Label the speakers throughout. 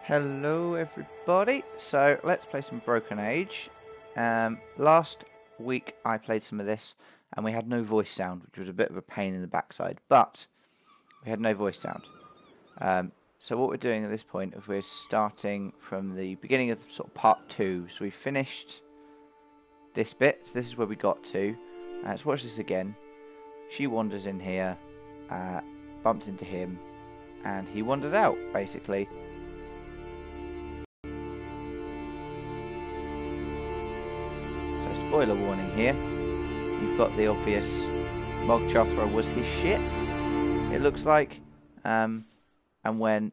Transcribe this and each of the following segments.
Speaker 1: Hello everybody, so let's play some Broken Age. Last week I played some of this and we had no voice sound, which was a bit of a pain in the backside, but we had no voice sound. So what we're doing at this point is we're starting from the beginning of sort of part 2. So we finished this bit, so this is where we got to. Let's watch this again. She wanders in here, bumps into him, and he wanders out, basically. Spoiler warning here. You've got the obvious Mog Chothra was his ship, it looks like. And when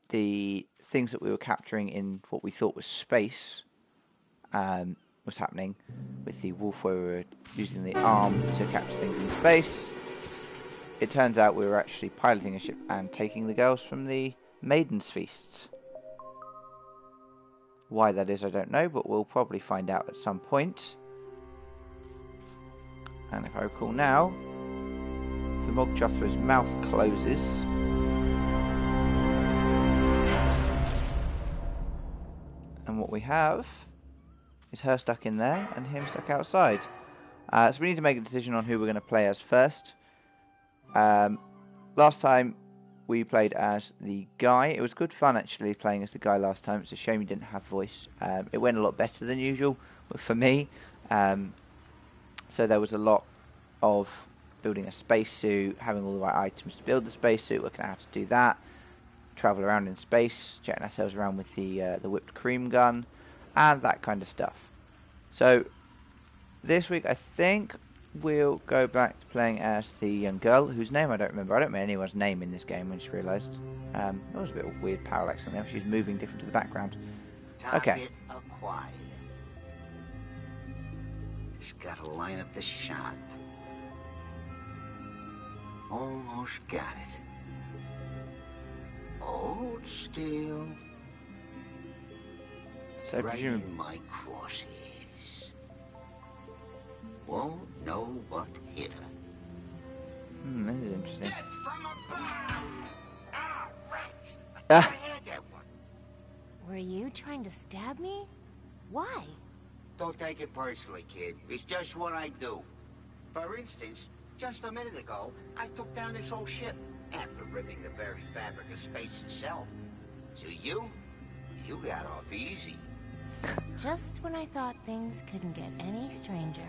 Speaker 1: the things that we were capturing in what we thought was space was happening with the wolf, where we were using the arm to capture things in space, it turns out we were actually piloting a ship and taking the girls from the Maiden's Feasts. Why that is, I don't know, but we'll probably find out at some point. And if I recall now, the Mog Chothra's mouth closes. And what we have is her stuck in there and him stuck outside. So we need to make a decision on who we're going to play as first. Last time we played as the guy. It was good fun actually playing as the guy last time. It's a shame he didn't have voice. It went a lot better than usual for me. So there was a lot of building a spacesuit, having all the right items to build the spacesuit, working out how to do that, travel around in space, jetting ourselves around with the whipped cream gun, and that kind of stuff. So this week I think we'll go back to playing as the young girl, whose name I don't remember. I don't remember anyone's name in this game, I just realised. That was a bit of a weird parallax on there. She's moving different to the background. Okay.
Speaker 2: Acquired. Just gotta line up the shot. Almost got it. Hold still.
Speaker 1: So
Speaker 2: right
Speaker 1: presumably
Speaker 2: in my crosshairs. Won't know what hit her.
Speaker 1: this is interesting.
Speaker 2: Death from above! Ah, rats!
Speaker 1: Ah.
Speaker 2: I had that one.
Speaker 3: Were you trying to stab me? Why?
Speaker 2: Don't take it personally, kid. It's just what I do. For instance, just a minute ago, I took down this whole ship after ripping the very fabric of space itself. To you got off easy.
Speaker 3: Just when I thought things couldn't get any stranger.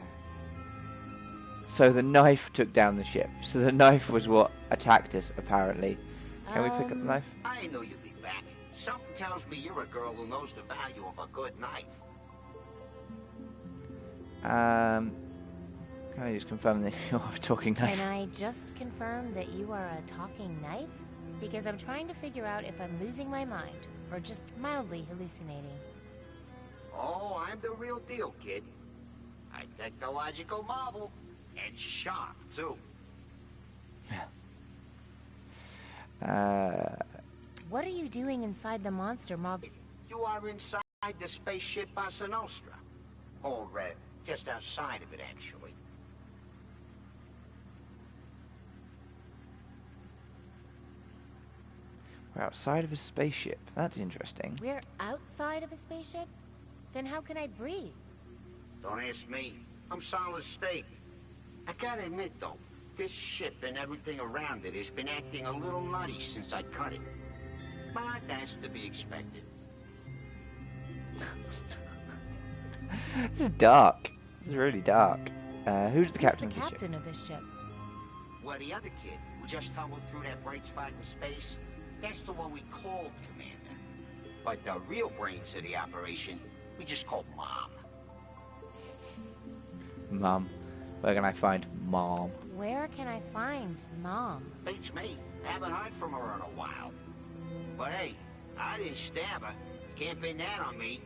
Speaker 1: So the knife took down the ship. So the knife was what attacked us, apparently. Can we pick up the knife?
Speaker 2: I knew you'd be back. Something tells me you're a girl who knows the value of a good knife.
Speaker 1: Can I just confirm that you're a talking knife?
Speaker 3: Can I just confirm that you are a talking knife? Because I'm trying to figure out if I'm losing my mind or just mildly hallucinating.
Speaker 2: Oh, I'm the real deal, kid. A technological marvel. And sharp, too.
Speaker 3: What are you doing inside the monster mob?
Speaker 2: You are inside the spaceship Massa Nostra. Or, just outside of it, actually.
Speaker 1: We're outside of a spaceship. That's interesting.
Speaker 3: We're outside of a spaceship? Then how can I breathe?
Speaker 2: Don't ask me. I'm solid state. I gotta admit, though, this ship and everything around it has been acting a little nutty since I cut it. But that's to be expected.
Speaker 1: This is dark. This is really dark. Who's the captain
Speaker 3: Who's the captain of this ship?
Speaker 2: Well, the other kid who just tumbled through that bright spot in space, that's the one we called Commander. But the real brains of the operation, we just called Mom.
Speaker 1: Mom. Where can I find Mom?
Speaker 3: Where can I find Mom?
Speaker 2: Beats me. Haven't heard from her in a while. But hey, I didn't stab her. Can't pin that on me.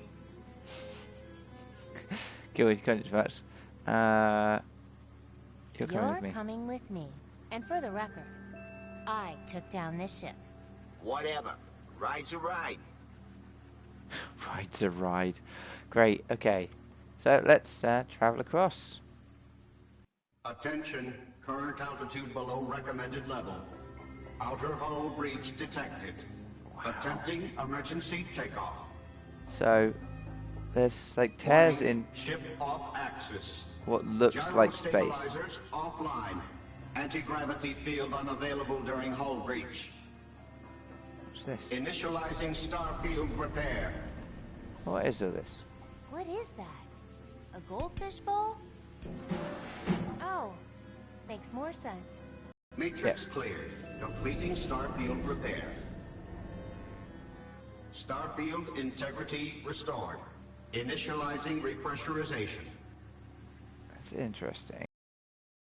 Speaker 1: Good first. You're coming with me.
Speaker 3: Coming with me. And for the record, I took down this ship.
Speaker 2: Whatever. Ride's a ride.
Speaker 1: Ride's a ride. Great, okay. So let's travel across.
Speaker 4: Attention, current altitude below recommended level. Outer hull breach detected. Attempting emergency takeoff.
Speaker 1: So there's like tears
Speaker 4: Warning,
Speaker 1: in
Speaker 4: ship off axis.
Speaker 1: what looks
Speaker 4: Gyro
Speaker 1: like space.
Speaker 4: stabilizers offline. Anti-gravity field unavailable during hull breach.
Speaker 1: What's this?
Speaker 4: Initializing starfield repair.
Speaker 1: What is all this?
Speaker 3: What is that? A goldfish bowl? Oh, makes more sense.
Speaker 4: Matrix cleared. Completing starfield repair. Starfield integrity restored. Initializing repressurization.
Speaker 1: That's interesting.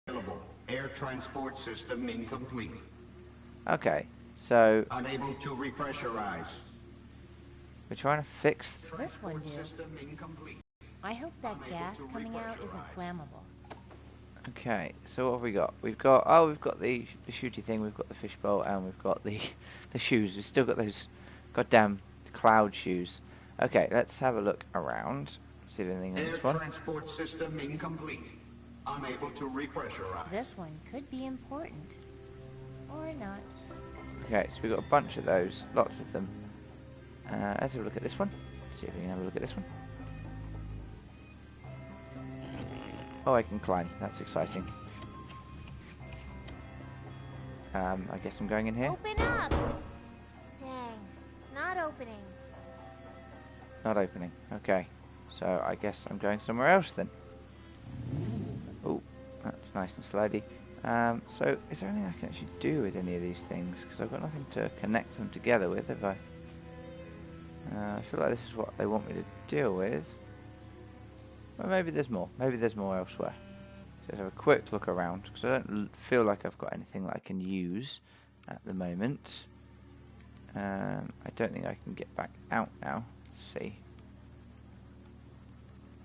Speaker 4: Available. Air transport system incomplete.
Speaker 1: Okay, so
Speaker 4: Unable to repressurize.
Speaker 1: we're trying to fix.
Speaker 3: This one, dude.
Speaker 4: System incomplete.
Speaker 3: I hope that gas coming out isn't flammable.
Speaker 1: Okay, so what have we got? We've got the shooty thing. We've got the fishbowl, and we've got the the shoes. We've still got those goddamn cloud shoes. Okay, let's have a look around. See if anything in
Speaker 4: Air
Speaker 1: this one.
Speaker 4: transport system incomplete. Unable to repressurize.
Speaker 3: This one could be important. Or not.
Speaker 1: Okay, so we've got a bunch of those, lots of them. Let's have a look at this one. See if we can have a look at this one. Oh, I can climb. That's exciting. I guess I'm going in here.
Speaker 3: Open up! Dang, not opening.
Speaker 1: Not opening. Okay, so I guess I'm going somewhere else then. Oh, that's nice and slidey. So is there anything I can actually do with any of these things? Because I've got nothing to connect them together with, have I? I feel like this is what they want me to deal with. Well, maybe there's more. Maybe there's more elsewhere. So let's have a quick look around, because I don't feel like I've got anything that I can use at the moment. I don't think I can get back out now. Let's see.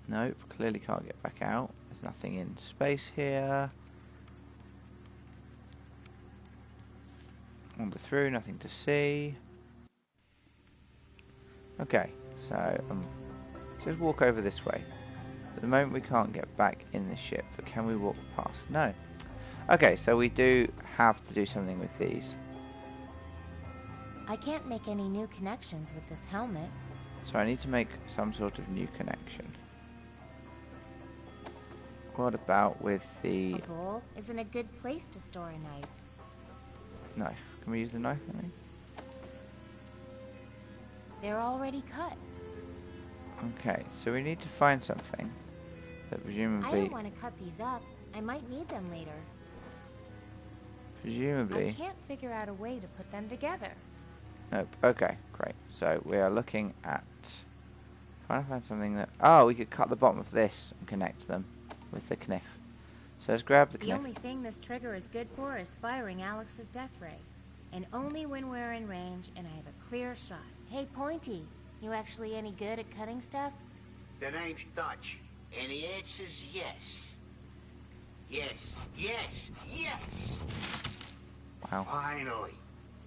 Speaker 1: Nope, clearly can't get back out. There's nothing in space here. Wander through, nothing to see. Okay, so just walk over this way. At the moment we can't get back in the ship, but can we walk past? No. Okay, so we do have to do something with these.
Speaker 3: I can't make any new connections with this helmet.
Speaker 1: So I need to make some sort of new connection. What about with the
Speaker 3: A bowl isn't a good place to store a knife.
Speaker 1: knife? Can we use the knife? Maybe?
Speaker 3: They're already cut.
Speaker 1: Okay, so we need to find something that
Speaker 3: I
Speaker 1: presumably...
Speaker 3: don't want to cut these up. I might need them later.
Speaker 1: Presumably...
Speaker 3: I can't figure out a way to put them together.
Speaker 1: Nope. Okay, great. So we are looking at trying to find something that... Oh, we could cut the bottom of this and connect them with the kniff. So let's grab the
Speaker 3: The
Speaker 1: kniff.
Speaker 3: only thing this trigger is good for is firing Alex's death ray. And only when we're in range and I have a clear shot. Hey, Pointy, you actually any good at cutting stuff?
Speaker 2: The name's Dutch, and the answer's yes. Yes, yes, yes!
Speaker 1: Wow.
Speaker 2: Finally.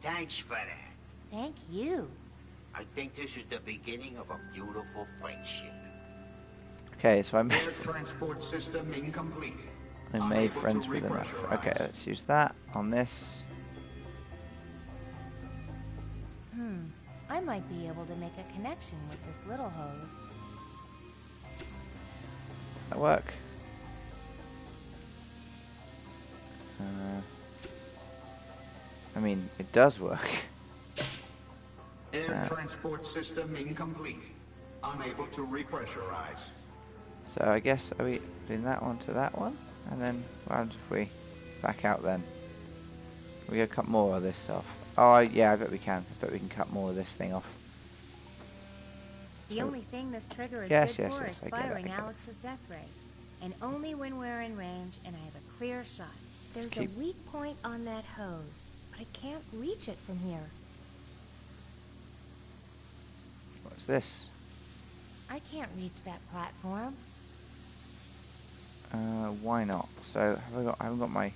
Speaker 2: Thanks for that.
Speaker 3: Thank you.
Speaker 2: I think this is the beginning of a beautiful friendship.
Speaker 1: Okay, so I made,
Speaker 4: Air transport system incomplete.
Speaker 1: I made
Speaker 4: Unable
Speaker 1: friends
Speaker 4: to
Speaker 1: with the knife.
Speaker 4: repressurize.
Speaker 1: Okay, let's use that on this.
Speaker 3: I might be able to make a connection with this little hose.
Speaker 1: Does that work? I mean, it does work.
Speaker 4: Air transport system incomplete. Unable to repressurize.
Speaker 1: So I guess, are we doing that one to that one? And then, what happens if we back out then? We go cut more of this off. Oh, yeah, I bet we can. I bet we can cut more of this thing off.
Speaker 3: The
Speaker 1: So-
Speaker 3: only thing this trigger is
Speaker 1: Yes,
Speaker 3: good
Speaker 1: yes,
Speaker 3: for
Speaker 1: yes,
Speaker 3: is
Speaker 1: I get it, I
Speaker 3: firing
Speaker 1: get it.
Speaker 3: Alex's death ray. And only when we're in range and I have a clear shot. There's
Speaker 1: Keep-
Speaker 3: a weak point on that hose, but I can't reach it from here.
Speaker 1: What's this?
Speaker 3: I can't reach that platform.
Speaker 1: Why not? So, I haven't got my...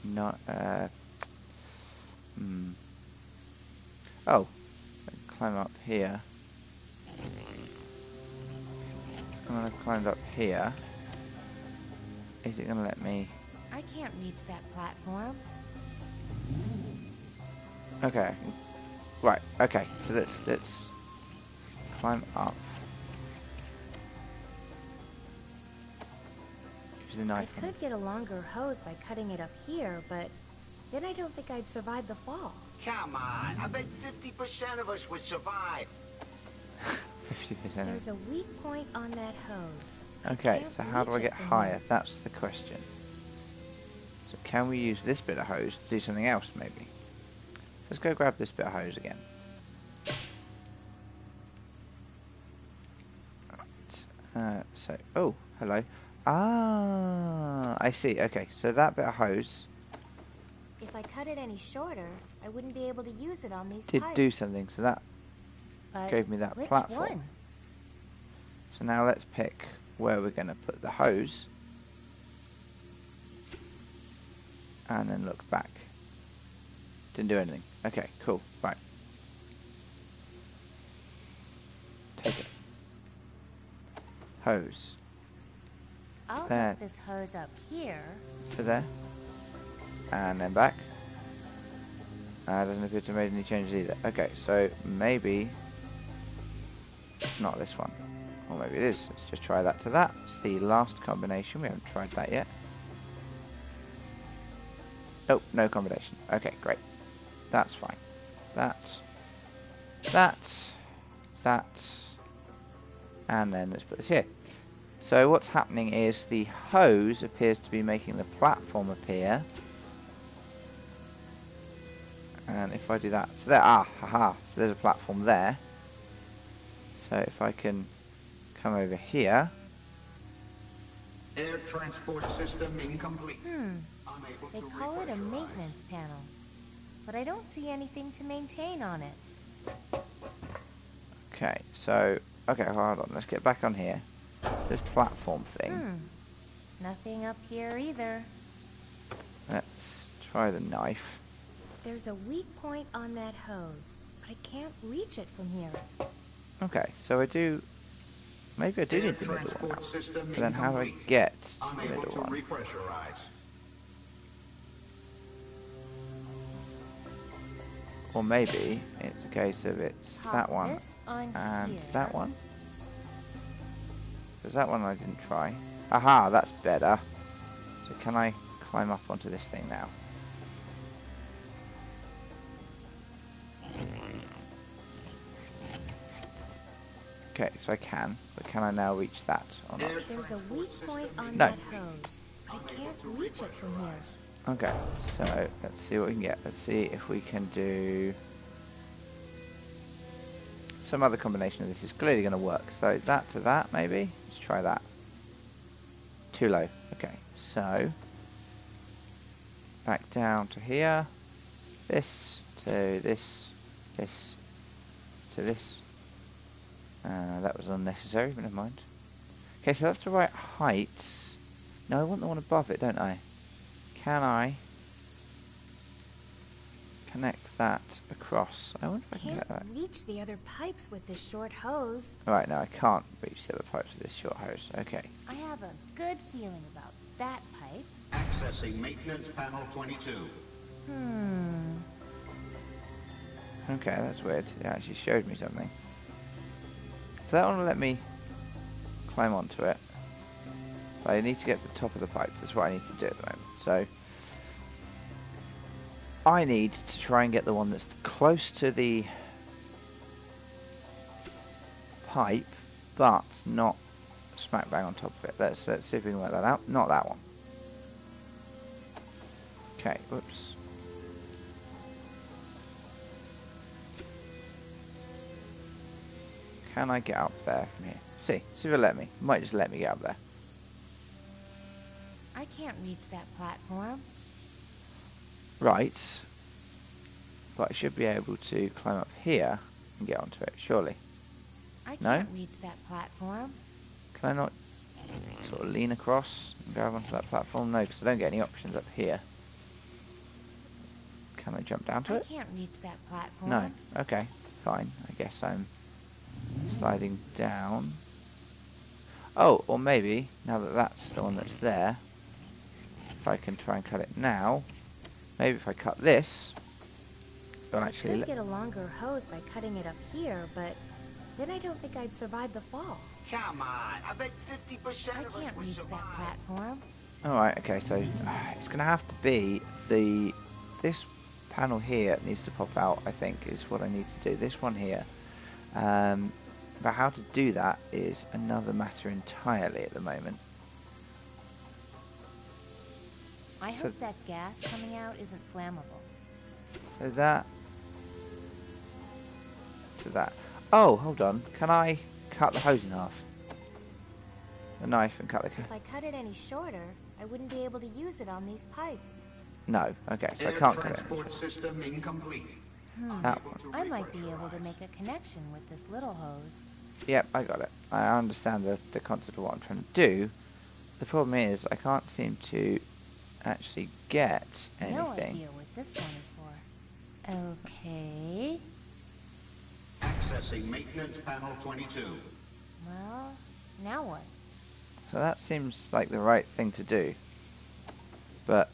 Speaker 1: Not, Oh, I can climb up here. And when I've climbed up here, is it going to let me...
Speaker 3: I can't reach that platform.
Speaker 1: Okay, I can Right, okay, so let's climb up. Use the knife.
Speaker 3: I could get a longer hose by cutting it up here, but then I don't think I'd survive the fall.
Speaker 2: Come on, I bet 50% of us would survive.
Speaker 1: 50%.
Speaker 3: There's a weak point on that hose.
Speaker 1: Okay,
Speaker 3: Can't
Speaker 1: so how do I
Speaker 3: reach it
Speaker 1: get
Speaker 3: from
Speaker 1: higher?
Speaker 3: here.
Speaker 1: That's the question. So can we use this bit of hose to do something else, maybe? Let's go grab this bit of hose again. So, oh, hello. Ah, I see. Okay, so that bit of hose
Speaker 3: If I cut it any shorter, I wouldn't be able to use it on these
Speaker 1: did
Speaker 3: pipes.
Speaker 1: do something, so that
Speaker 3: But
Speaker 1: gave me that
Speaker 3: which
Speaker 1: platform.
Speaker 3: one?
Speaker 1: So now let's pick where we're going to put the hose. And then look back. Didn't do anything. Okay, cool. Right. Take it. Hose.
Speaker 3: I'll
Speaker 1: There.
Speaker 3: hook this hose up here.
Speaker 1: To there. And then back. Doesn't appear to have made any changes either. Okay, so maybe not this one. Or maybe it is. Let's just try that to that. It's the last combination. We haven't tried that yet. Oh, no combination. Okay, great. That's fine. That. And then let's put this here. So what's happening is the hose appears to be making the platform appear. And if I do that, so there, haha, so there's a platform there. So if I can come over here.
Speaker 4: Air transport system incomplete. Unable
Speaker 3: They
Speaker 4: to
Speaker 3: call it a
Speaker 4: repressurize.
Speaker 3: maintenance panel. But I don't see anything to maintain on it.
Speaker 1: Okay, so, okay, hold on, let's get back on here. This platform thing.
Speaker 3: Nothing up here either.
Speaker 1: Let's try the knife.
Speaker 3: There's a weak point on that hose, but I can't reach it from here.
Speaker 1: Okay, so I do, maybe I do
Speaker 4: Air
Speaker 1: need the middle one.
Speaker 4: transport system
Speaker 1: But then how do I
Speaker 4: incomplete.
Speaker 1: get the
Speaker 4: Unable
Speaker 1: middle
Speaker 4: to
Speaker 1: one?
Speaker 4: repressurize.
Speaker 1: Or maybe it's a case of it's
Speaker 3: Pop
Speaker 1: that one
Speaker 3: this on
Speaker 1: and
Speaker 3: here.
Speaker 1: that one. Because that one I didn't try. Aha, that's better. So can I climb up onto this thing now? Okay, so I can, but can I now reach that or not?
Speaker 4: Air
Speaker 3: There's a weak point on
Speaker 1: No.
Speaker 3: that hose, but I can't reach it from here.
Speaker 1: Okay, so let's see what we can get. Let's see if we can do some other combination of this. Is clearly going to work. So that to that, maybe? Let's try that. Too low. Okay, so back down to here. This to this. This to this. That was unnecessary, but never mind. Okay, so that's the right height. No, I want the one above it, don't I? Can I connect that across? I wonder if I can
Speaker 3: Can't
Speaker 1: get that.
Speaker 3: reach the other pipes with this short hose.
Speaker 1: Right, no, I can't reach the other pipes with this short hose. Okay.
Speaker 3: I have a good feeling about that pipe.
Speaker 4: Accessing maintenance panel 22.
Speaker 1: Okay, that's weird. It actually showed me something. So that one will let me climb onto it. But I need to get to the top of the pipe. That's what I need to do at the moment. So I need to try and get the one that's close to the pipe, but not smack bang on top of it. Let's see if we can work that out. Not that one. Okay, whoops. Can I get up there from here? See if it'll let me. It might just let me get up there.
Speaker 3: I can't reach that platform.
Speaker 1: Right. But I should be able to climb up here and get onto it, surely.
Speaker 3: I
Speaker 1: No?
Speaker 3: can't reach that platform.
Speaker 1: Can I not sort of lean across and grab onto that platform? No, because I don't get any options up here. Can I jump down to
Speaker 3: I
Speaker 1: it?
Speaker 3: can't reach that platform.
Speaker 1: No. Okay, fine. I guess I'm sliding down. Oh, or maybe, now that that's the one that's there, if I can try and cut it now, maybe if I cut this, one
Speaker 3: I
Speaker 1: actually.
Speaker 3: could get a longer hose by cutting it up here, but then I don't think I'd survive the fall.
Speaker 2: Come on, I bet 50%
Speaker 3: I
Speaker 2: of us
Speaker 3: can't
Speaker 2: would
Speaker 3: reach
Speaker 2: survive.
Speaker 3: that platform.
Speaker 1: Alright, okay, so it's going to have to be this panel here needs to pop out, I think, is what I need to do. This one here. But how to do that is another matter entirely at the moment.
Speaker 3: I
Speaker 1: So-
Speaker 3: hope that gas coming out isn't flammable.
Speaker 1: So that to that. Oh, hold on. Can I cut the hose in half? The knife and cut the...
Speaker 3: If I cut it any shorter, I wouldn't be able to use it on these pipes.
Speaker 1: No, okay, so I
Speaker 4: Air
Speaker 1: can't cut it.
Speaker 4: transport system incomplete.
Speaker 1: That one.
Speaker 3: I might be able to make a connection with this little hose.
Speaker 1: Yep, I got it. I understand the concept of what I'm trying to do. The problem is I can't seem to actually get anything.
Speaker 3: No idea what this one is for. Okay.
Speaker 4: Accessing maintenance panel 22.
Speaker 3: Well, now what?
Speaker 1: So that seems like the right thing to do. But...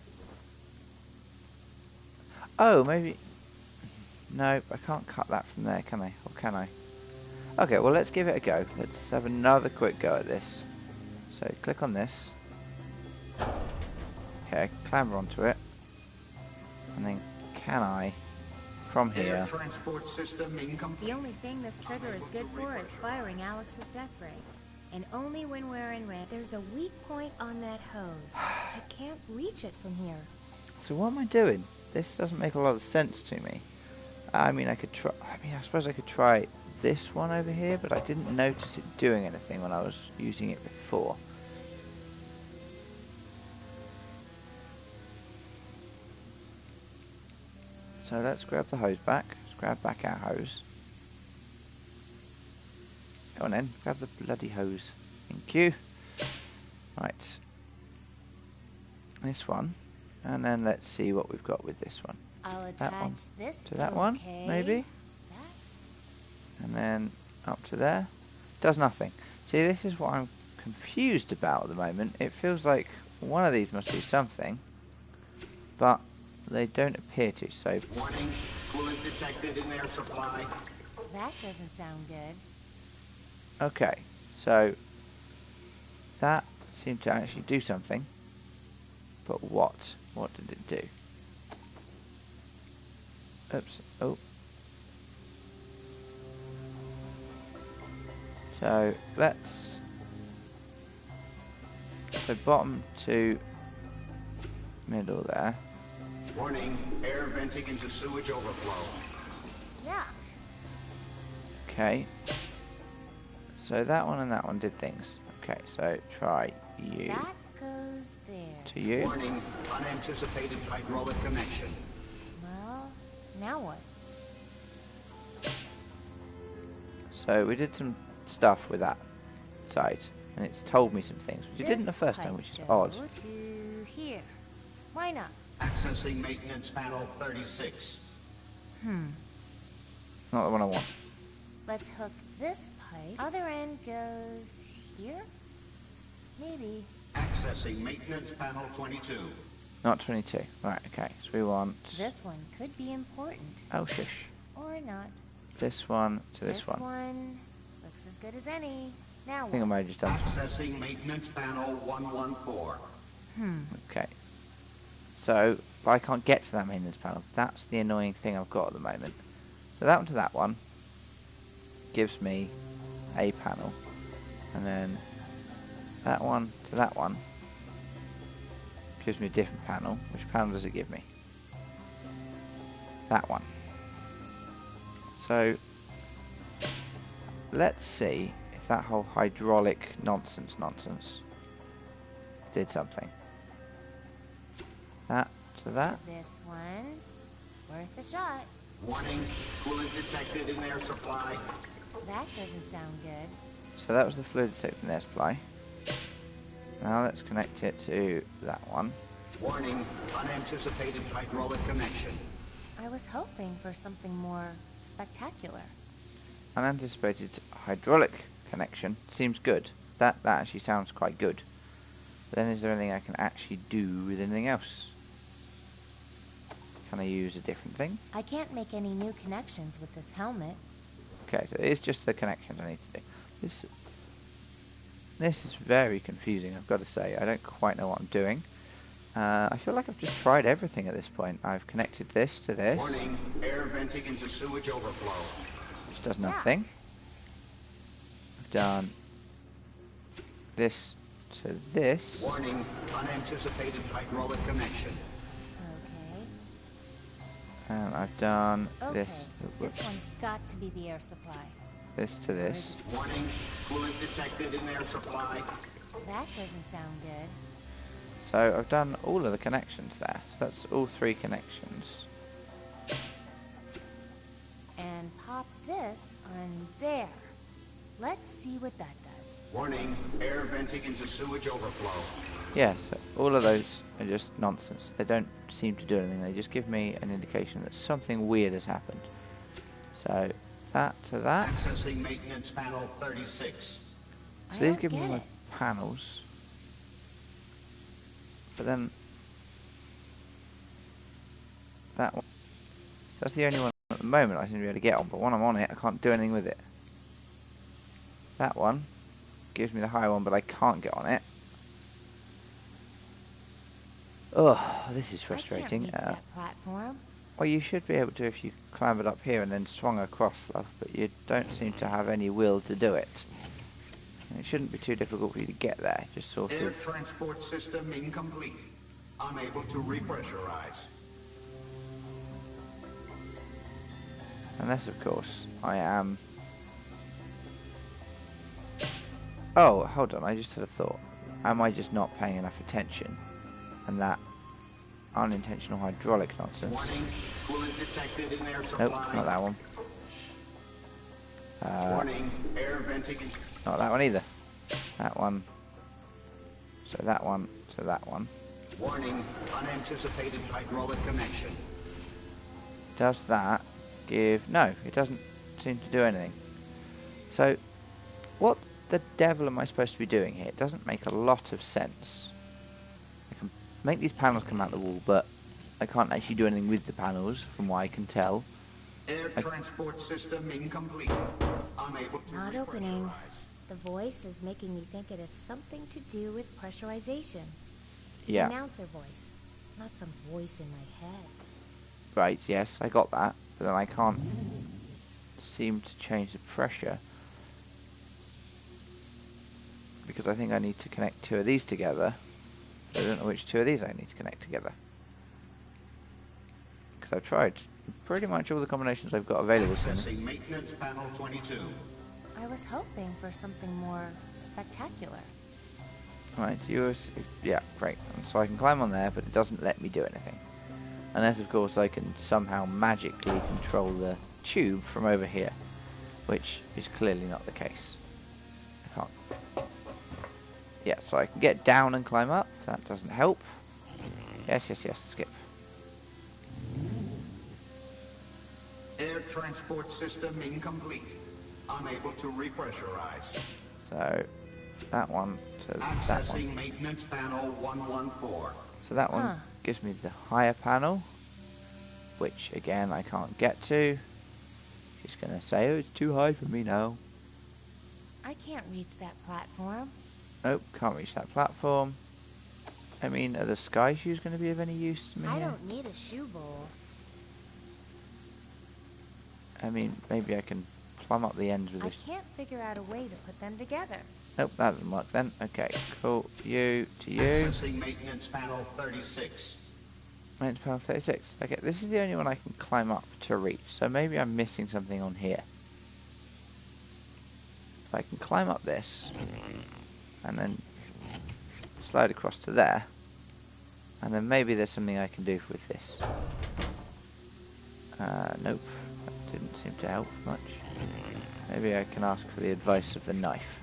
Speaker 1: oh, maybe... no, I can't cut that from there, can I? Or can I? Okay, well, let's give it a go. Let's have another quick go at this. So, click on this. Okay, clamber onto it. And then, can I, from
Speaker 4: Air
Speaker 1: here...
Speaker 4: transport system incomplete.
Speaker 3: The only thing this trigger is good for is firing Alex's death ray. And only when we're in range. There's a weak point on that hose. I can't reach it from here.
Speaker 1: So what am I doing? This doesn't make a lot of sense to me. I mean, I could try... I suppose I could try this one over here, but I didn't notice it doing anything when I was using it before. So let's grab the hose back. Let's grab back our hose. Go on then, grab the bloody hose. Thank you. Right. This one. And then let's see what we've got with this one.
Speaker 3: I'll
Speaker 1: That one.
Speaker 3: attach this
Speaker 1: To that one,
Speaker 3: okay.
Speaker 1: maybe?
Speaker 3: That.
Speaker 1: And then up to there. Does nothing. See, this is what I'm confused about at the moment. It feels like one of these must do something, but they don't appear to. So
Speaker 4: Warning, coolant detected in air supply.
Speaker 3: That doesn't sound good.
Speaker 1: okay, so that seemed to actually do something, but what? What did it do? Oops. Oh. So let's. So bottom to middle there.
Speaker 4: Warning, air venting into sewage overflow.
Speaker 3: Yeah.
Speaker 1: Okay. So that one and that one did things. Okay, so try you
Speaker 3: That goes there.
Speaker 1: to you.
Speaker 4: Warning, unanticipated hydraulic connection.
Speaker 3: Well, now what?
Speaker 1: So we did some stuff with that side, and it's told me some things, which it didn't the
Speaker 3: This
Speaker 1: first time,
Speaker 3: pipe
Speaker 1: which is
Speaker 3: go
Speaker 1: odd.
Speaker 3: to here. Why not?
Speaker 4: Accessing maintenance panel 36.
Speaker 1: Not the one I want.
Speaker 3: Let's hook this pipe. Other end goes here? Maybe.
Speaker 4: Accessing maintenance panel 22.
Speaker 1: Not 22. Right, okay. So we want...
Speaker 3: This one could be important.
Speaker 1: oh, shush.
Speaker 3: Or not.
Speaker 1: This one to this one.
Speaker 3: one looks as good as any. Now
Speaker 1: I think I
Speaker 3: what?
Speaker 1: might have just done some.
Speaker 4: Accessing maintenance panel 114.
Speaker 1: Okay. So, but I can't get to that maintenance panel. That's the annoying thing I've got at the moment. So that one to that one gives me a panel. And then that one to that one gives me a different panel. Which panel does it give me? That one. So, let's see if that whole hydraulic nonsense did something. That to that.
Speaker 3: This one. Worth a shot.
Speaker 4: Warning, coolant detected in air supply.
Speaker 3: That doesn't sound good.
Speaker 1: So that was the fluid detector in air supply. Now let's connect it to that one.
Speaker 4: Warning, unanticipated hydraulic connection.
Speaker 3: I was hoping for something more spectacular.
Speaker 1: Unanticipated hydraulic connection seems good. That actually sounds quite good. But then is there anything I can actually do with anything else? Can I use a different thing?
Speaker 3: I can't make any new connections with this helmet.
Speaker 1: Okay, so it's just the connections I need to do. This is very confusing, I've got to say. I don't quite know what I'm doing. I feel like I've just tried everything at this point. I've connected this to this.
Speaker 4: Warning, air venting into sewage overflow.
Speaker 1: Which does nothing. I've done this to this.
Speaker 4: Warning, unanticipated hydraulic connection.
Speaker 3: Okay.
Speaker 1: And I've done
Speaker 3: Okay.
Speaker 1: this.
Speaker 3: This one's got to be the air supply.
Speaker 1: This to this.
Speaker 4: Warning, fluid detected in air supply.
Speaker 3: That doesn't sound good.
Speaker 1: So I've done all of the connections there. So that's all 3 connections.
Speaker 3: And pop this on there. Let's see what that does.
Speaker 4: Warning, air venting into sewage overflow.
Speaker 1: Yeah, so all of those are just nonsense. They don't seem to do anything. They just give me an indication that something weird has happened. So that to that.
Speaker 4: Accessing maintenance panel 36.
Speaker 1: So
Speaker 3: I
Speaker 1: these
Speaker 3: don't
Speaker 1: give me
Speaker 3: get
Speaker 1: my
Speaker 3: it.
Speaker 1: panels. But then that one, that's the only one at the moment I seem to be able to get on, but when I'm on it I can't do anything with it. That one gives me the higher one, but I can't get on it. Oh, this is frustrating.
Speaker 3: I can't reach that platform.
Speaker 1: Well, you should be able to if you clambered up here and then swung across, love, but you don't seem to have any will to do it. And it shouldn't be too difficult for you to get there, just sort
Speaker 4: Air
Speaker 1: of...
Speaker 4: transport system incomplete. Unable to repressurize.
Speaker 1: Unless, of course, I am... Oh, hold on, I just had a thought. Am I just not paying enough attention? And that unintentional hydraulic nonsense...
Speaker 4: Warning, coolant detected in air supply.
Speaker 1: Nope, not that one.
Speaker 4: Warning, air venting into...
Speaker 1: Not that one either. That one. So that one. So that one.
Speaker 4: Warning, unanticipated hydraulic connection.
Speaker 1: Does that give... No, it doesn't seem to do anything. So, what the devil am I supposed to be doing here? It doesn't make a lot of sense. I can make these panels come out the wall, but I can't actually do anything with the panels, from what I can tell.
Speaker 4: Air transport system incomplete. Unable to
Speaker 3: Not opening.
Speaker 4: repressurize.
Speaker 3: The voice is making me think it has something to do with pressurization.
Speaker 1: Yeah.
Speaker 3: The announcer voice, not some voice in my head.
Speaker 1: Right, yes, I got that. But then I can't seem to change the pressure. Because I think I need to connect 2 of these together. But I don't know which 2 of these I need to connect together. Because I've tried pretty much all the combinations I've got available to me.
Speaker 4: Accessing maintenance panel 22.
Speaker 3: I was hoping for something more spectacular.
Speaker 1: Right, yeah, great. And so I can climb on there, but it doesn't let me do anything. Unless, of course, I can somehow magically control the tube from over here. Which is clearly not the case. I can't. Yeah, so I can get down and climb up. That doesn't help. Yes, yes, yes, skip.
Speaker 4: Air transport system incomplete. Unable to repressurize.
Speaker 1: So, that one to that
Speaker 4: Accessing
Speaker 1: one.
Speaker 4: maintenance panel 114.
Speaker 1: So that one
Speaker 3: Huh.
Speaker 1: gives me the higher panel. Which, again, I can't get to. She's going to say, oh, it's too high for me now.
Speaker 3: I can't reach that platform.
Speaker 1: Nope, can't reach that platform. I mean, are the sky shoes going to be of any use to me?
Speaker 3: I
Speaker 1: here?
Speaker 3: don't need a shoe bowl.
Speaker 1: I mean, maybe I can plumb up the ends with
Speaker 3: I
Speaker 1: this.
Speaker 3: can't figure out a way to put them together.
Speaker 1: Nope, that doesn't work then. Okay, cool. You to you.
Speaker 4: Accessing maintenance panel 36.
Speaker 1: Maintenance panel 36. Okay, this is the only one I can climb up to reach. So maybe I'm missing something on here. If I can climb up this, and then slide across to there, and then maybe there's something I can do with this. Nope, that didn't seem to help much. Maybe I can ask for the advice of the knife.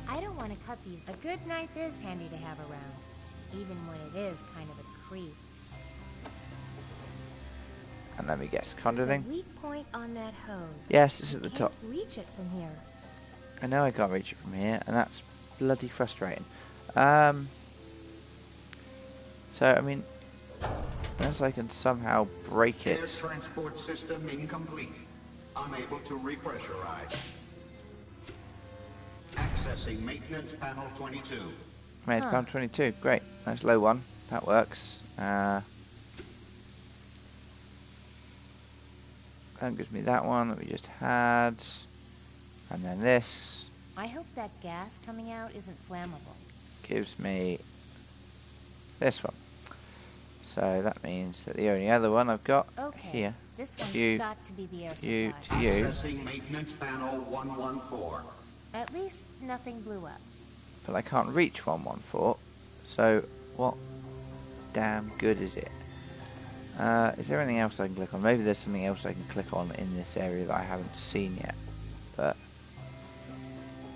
Speaker 3: I don't want to cut these. A good knife is handy to have around, even when it is kind of a creep.
Speaker 1: And let me guess, can't do
Speaker 3: There's a
Speaker 1: anything?
Speaker 3: weak point on that hose.
Speaker 1: Yes, it's at the
Speaker 3: Can't
Speaker 1: top.
Speaker 3: reach it from here.
Speaker 1: I know I can't reach it from here, and that's bloody frustrating. So, I mean, Unless I can somehow break
Speaker 4: Air
Speaker 1: it.
Speaker 4: transport system incomplete. Unable to repressurize. Accessing maintenance panel 22.
Speaker 1: Made
Speaker 3: Huh.
Speaker 1: pound 22. Great. Nice low one. That works. That gives me that one that we just had. And then this
Speaker 3: I hope that gas coming out isn't flammable.
Speaker 1: gives me this one. So that means that the only other one I've got
Speaker 3: Okay,
Speaker 1: here,
Speaker 3: this one's
Speaker 1: you,
Speaker 3: got to be the air
Speaker 1: you,
Speaker 3: supply.
Speaker 1: to you.
Speaker 4: Accessing maintenance panel 114.
Speaker 3: At least nothing blew up.
Speaker 1: But I can't reach 114. So what damn good is it? Is there anything else I can click on? Maybe there's something else I can click on in this area that I haven't seen yet. But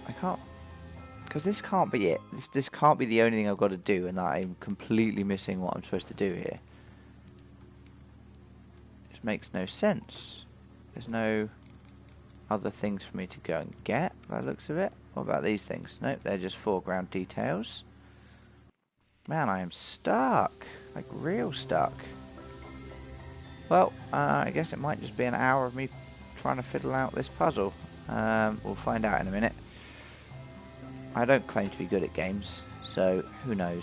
Speaker 1: I can't, because this can't be it. This can't be the only thing I've got to do, and that I'm completely missing what I'm supposed to do here. This makes no sense. There's no other things for me to go and get, by the looks of it. What about these things? Nope, they're just foreground details. Man, I am stuck. Like, real stuck. Well, I guess it might just be an hour of me trying to fiddle out this puzzle. We'll find out in a minute. I don't claim to be good at games, so who knows.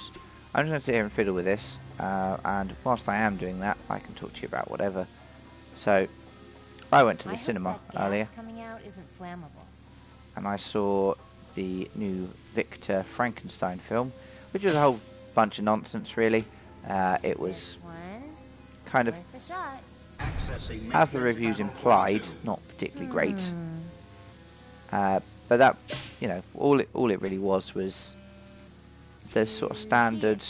Speaker 1: I'm just going to sit here and fiddle with this, and whilst I am doing that, I can talk to you about whatever. So, I went to the cinema
Speaker 3: hope that
Speaker 1: earlier,
Speaker 3: gas coming out isn't flammable.
Speaker 1: and I saw the new Victor Frankenstein film, which was a whole bunch of nonsense, really. It was
Speaker 3: This one,
Speaker 1: kind of,
Speaker 3: worth a shot.
Speaker 4: Accessing
Speaker 1: as the
Speaker 4: maintenance
Speaker 1: reviews
Speaker 4: panel
Speaker 1: implied,
Speaker 4: 22.
Speaker 1: not particularly great.
Speaker 3: Hmm.
Speaker 1: But that, you know, all it really was this sort of standard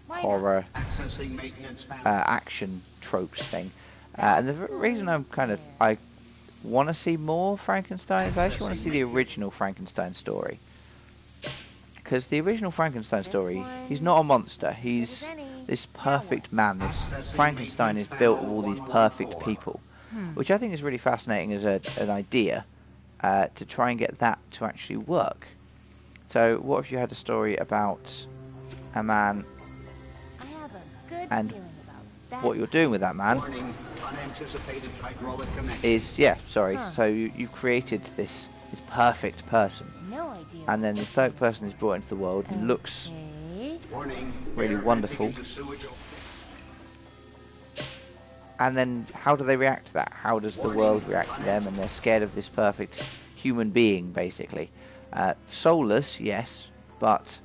Speaker 3: Why not?
Speaker 1: horror
Speaker 4: Accessing maintenance panel.
Speaker 1: action tropes thing. And the reason I want to see more Frankenstein is I actually want to see the original Frankenstein story. Because the original Frankenstein
Speaker 3: This
Speaker 1: story,
Speaker 3: one
Speaker 1: he's not a monster.
Speaker 3: as good
Speaker 1: He's
Speaker 3: as any.
Speaker 1: this
Speaker 3: Now what?
Speaker 1: perfect man. This Frankenstein is built of all these perfect people, which I think is really fascinating as an idea to try and get that to actually work. So, what if you had a story about a man
Speaker 3: I have a good
Speaker 1: and
Speaker 3: feeling about that.
Speaker 1: what you're doing with that man
Speaker 4: Warning, unanticipated hydraulic connection.
Speaker 1: is,
Speaker 3: Huh.
Speaker 1: so you've created this perfect person,
Speaker 3: No idea.
Speaker 1: and then the
Speaker 3: what
Speaker 1: third
Speaker 3: this
Speaker 1: person is brought into the world and looks
Speaker 3: Okay.
Speaker 4: Warning,
Speaker 1: really
Speaker 4: air
Speaker 1: wonderful.
Speaker 4: entering into sewage.
Speaker 1: and then how do they react to that? How does the world react to them? And they're scared of this perfect human being, basically. Soulless, yes, but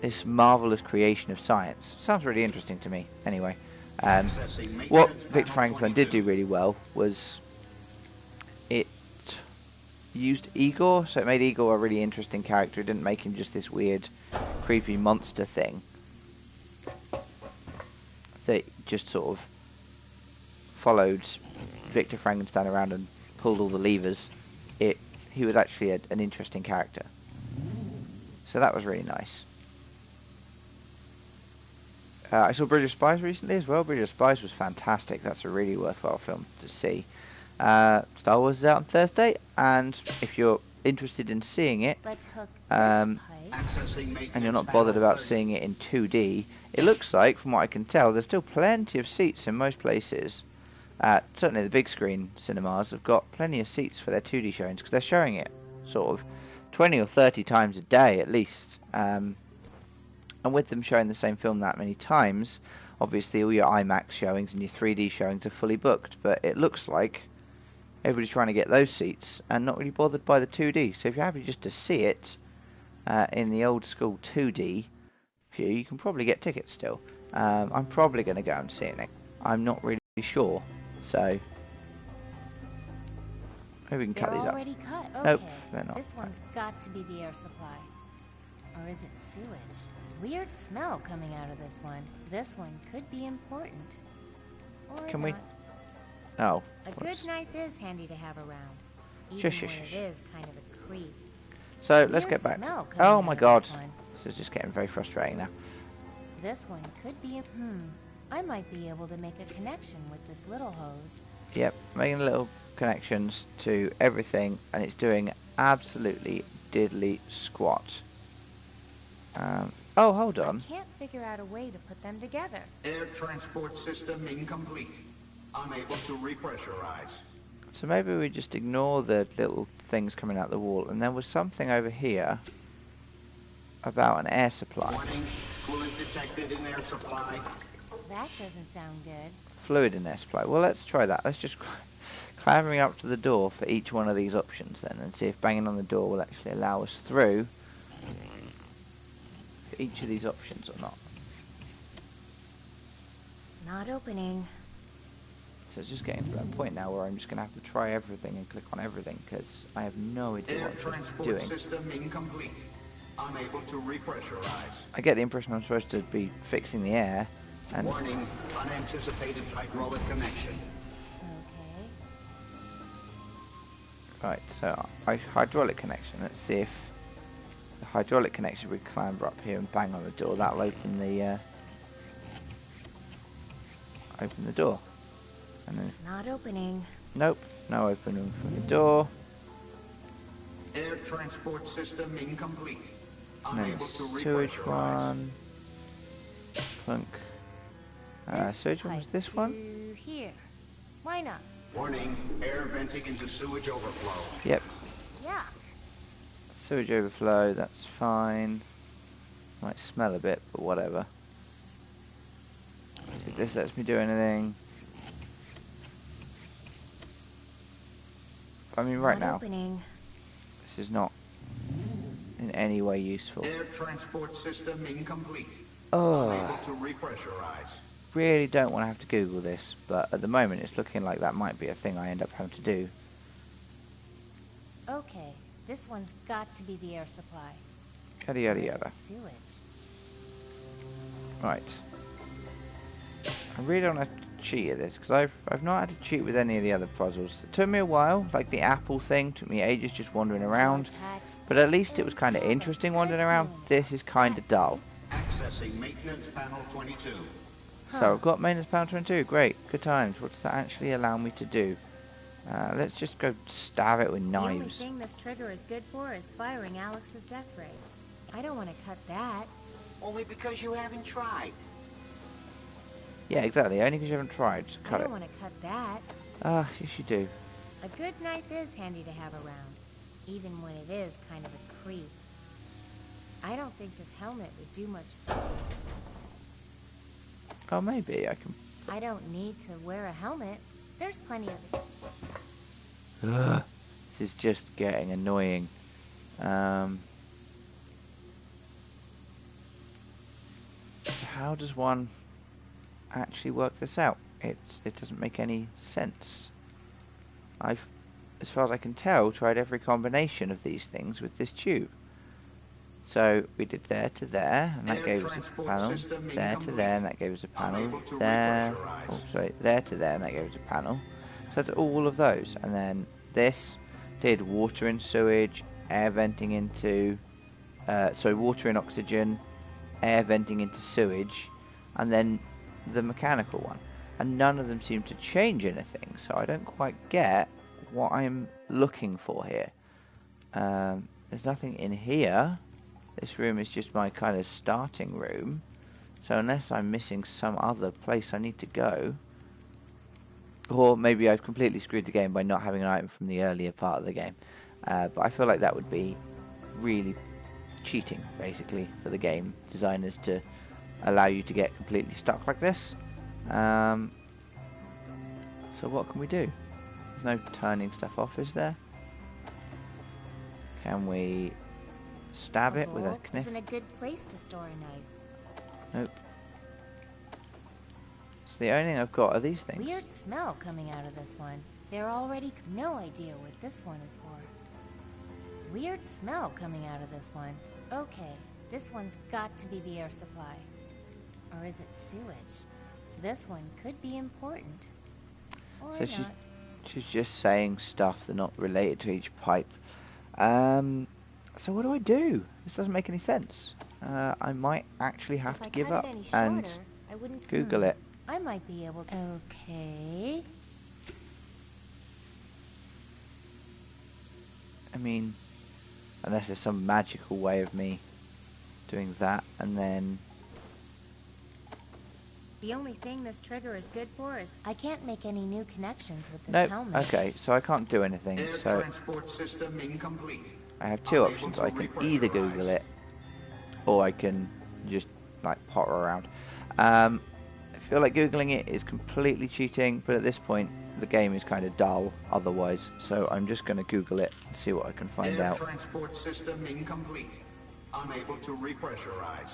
Speaker 1: this marvellous creation of science. Sounds really interesting to me, anyway.
Speaker 4: Accessing
Speaker 1: What
Speaker 4: maintenance
Speaker 1: Victor
Speaker 4: panel
Speaker 1: Frankenstein did
Speaker 4: 22.
Speaker 1: do really well was it used Igor, so it made Igor a really interesting character. It didn't make him just this weird, creepy monster thing that just sort of followed Victor Frankenstein around and pulled all the levers. He was actually an interesting character. So that was really nice. I saw Bridge of Spies recently as well. Bridge of Spies was fantastic. That's a really worthwhile film to see. Star Wars is out on Thursday, and if you're interested in seeing it,
Speaker 3: Let's hook
Speaker 1: Um,
Speaker 3: this pipe.
Speaker 4: Accessing maintenance
Speaker 1: and you're not
Speaker 4: panel
Speaker 1: bothered about
Speaker 4: 30.
Speaker 1: seeing it in 2D, it looks like, from what I can tell, there's still plenty of seats in most places. Certainly the big screen cinemas have got plenty of seats for their 2D showings, because they're showing it sort of 20 or 30 times a day at least. And with them showing the same film that many times, obviously all your IMAX showings and your 3D showings are fully booked, but it looks like everybody's trying to get those seats and not really bothered by the 2D. So if you're happy just to see it in the old school 2D view, you can probably get tickets still. I'm probably going to go and see it next. I'm not really sure, so maybe we can cut
Speaker 3: They're
Speaker 1: these up.
Speaker 3: already cut. Okay.
Speaker 1: Nope, they're not.
Speaker 3: This one's got to be the air supply. Or is it sewage? Weird smell coming out of this one. This one could be important. Or
Speaker 1: Can we-
Speaker 3: not.
Speaker 1: Oh,
Speaker 3: A good knife is handy to have around. Even
Speaker 1: Shush,
Speaker 3: when
Speaker 1: shush, shush.
Speaker 3: it is kind of a creep.
Speaker 1: so let's
Speaker 3: Weird
Speaker 1: get back
Speaker 3: smell
Speaker 1: to...
Speaker 3: coming
Speaker 1: Oh
Speaker 3: out
Speaker 1: my
Speaker 3: of
Speaker 1: god,
Speaker 3: this one.
Speaker 1: this is just getting very frustrating now.
Speaker 3: This one could be a... I might be able to make a connection with this little hose.
Speaker 1: Yep, making little connections to everything, and it's doing absolutely diddly squat. Oh, hold
Speaker 3: I
Speaker 1: on.
Speaker 3: can't figure out a way to put them together.
Speaker 4: Air transport system incomplete. Unable to repressurize.
Speaker 1: So maybe we just ignore the little things coming out the wall, and there was something over here about an air supply.
Speaker 4: Warning, coolant detected in air supply.
Speaker 3: That doesn't sound good.
Speaker 1: Fluid in air supply. Well, let's try that. Let's just clambering up to the door for each one of these options then, and see if banging on the door will actually allow us through for each of these options or not.
Speaker 3: Not opening.
Speaker 1: So it's just getting to that point now where I'm just going to have to try everything and click on everything because I have no idea
Speaker 4: Air
Speaker 1: what I'm
Speaker 4: transport
Speaker 1: doing.
Speaker 4: system incomplete. Unable to repressurize.
Speaker 1: I get the impression I'm supposed to be fixing the air, and
Speaker 4: Warning, unanticipated hydraulic connection.
Speaker 3: Okay.
Speaker 1: right, so hydraulic connection. Let's see if the hydraulic connection, we clamber up here and bang on the door. That'll open the door. And then,
Speaker 3: Not opening.
Speaker 1: nope, no opening for the door.
Speaker 4: Air transport system incomplete.
Speaker 1: And then
Speaker 4: Unable to
Speaker 1: the sewage
Speaker 4: repressurize.
Speaker 1: one. Plunk.
Speaker 3: This
Speaker 1: Sewage one was
Speaker 3: pipe
Speaker 1: this one?
Speaker 3: to here. Why not?
Speaker 4: Warning, air venting into sewage overflow.
Speaker 1: Yep.
Speaker 3: Yeah.
Speaker 1: Sewage overflow, that's fine. Might smell a bit, but whatever. See if this lets me do anything. I mean, right
Speaker 3: Not
Speaker 1: now,
Speaker 3: opening.
Speaker 1: this is not in any way useful.
Speaker 4: Air transport system incomplete.
Speaker 1: Oh,
Speaker 4: Unable to repressurize.
Speaker 1: really don't want to have to Google this, but at the moment it's looking like that might be a thing I end up having to do.
Speaker 3: Okay. This one's got to be the air supply.
Speaker 1: Yada yada
Speaker 3: Or is it
Speaker 1: yada.
Speaker 3: sewage.
Speaker 1: Right. I really don't want to cheat at this, because I've not had to cheat with any of the other puzzles. It took me a while, like the apple thing, took me ages just wandering around. But at least it was kind of interesting wandering around. This is kind of dull.
Speaker 4: Accessing maintenance panel 22.
Speaker 1: So I've got maintenance panel 22, great, good times. What does that actually allow me to do? Let's just go stab it with
Speaker 3: The only
Speaker 1: knives.
Speaker 3: thing this trigger is good for is firing Alex's death ray. I don't want to cut that.
Speaker 2: Only because you haven't tried.
Speaker 1: Yeah, exactly, only because you haven't tried to
Speaker 3: I
Speaker 1: cut
Speaker 3: don't
Speaker 1: it.
Speaker 3: want to cut that.
Speaker 1: Yes you do.
Speaker 3: A good knife is handy to have around, even when it is kind of a creep. I don't think this helmet would do much.
Speaker 1: Oh, maybe I can...
Speaker 3: I don't need to wear a helmet. There's plenty of it.
Speaker 1: Ugh, this is just getting annoying. How does one actually work this out? It doesn't make any sense. I've, as far as I can tell, tried every combination of these things with this tube. So we did there to there, and that
Speaker 4: Air
Speaker 1: gave us a
Speaker 4: transport
Speaker 1: panel.
Speaker 4: system
Speaker 1: There to
Speaker 4: incomplete.
Speaker 1: there, and that gave us a panel.
Speaker 4: Unable to
Speaker 1: There,
Speaker 4: repressurize.
Speaker 1: oh sorry, there to there, and that gave us a panel. So that's all of those, and then this did water and sewage, air venting into, water and oxygen, air venting into sewage, and then the mechanical one. And none of them seem to change anything, so I don't quite get what I'm looking for here. There's nothing in here. This room is just my kind of starting room. So unless I'm missing some other place I need to go, or maybe I've completely screwed the game by not having an item from the earlier part of the game. But I feel like that would be really cheating, basically, for the game designers to allow you to get completely stuck like this. So what can we do? There's no turning stuff off, is there? Can we stab it with a
Speaker 3: vault
Speaker 1: knife?
Speaker 3: isn't a good place to store a knife.
Speaker 1: Nope. So the only thing I've got are these things.
Speaker 3: Weird smell coming out of this one. They're already no idea what this one is for. Weird smell coming out of this one. Okay, this one's got to be the air supply. Or is it sewage? This one could be important. Or
Speaker 1: So
Speaker 3: not.
Speaker 1: she's just saying stuff that's not related to each pipe. So what do I do? This doesn't make any sense. I might actually have
Speaker 3: If I
Speaker 1: to give
Speaker 3: cut
Speaker 1: up
Speaker 3: it any
Speaker 1: and
Speaker 3: shorter, I wouldn't
Speaker 1: Google it.
Speaker 3: I might be able to. Okay.
Speaker 1: I mean, unless there's some magical way of me doing that. and then...
Speaker 3: The only thing this trigger is good for is I can't make any new connections with this
Speaker 1: Nope.
Speaker 3: helmet.
Speaker 1: Okay, so I can't do anything.
Speaker 4: Air
Speaker 1: So
Speaker 4: transport system incomplete.
Speaker 1: I have two
Speaker 4: Unable
Speaker 1: options.
Speaker 4: to
Speaker 1: I can
Speaker 4: repressurize.
Speaker 1: either Google it, or I can just like potter around. I feel like Googling it is completely cheating, but at this point the game is kind of dull otherwise, so I'm just going to Google it and see what I can find
Speaker 4: Air
Speaker 1: out.
Speaker 4: transport system incomplete. Unable to repressurize.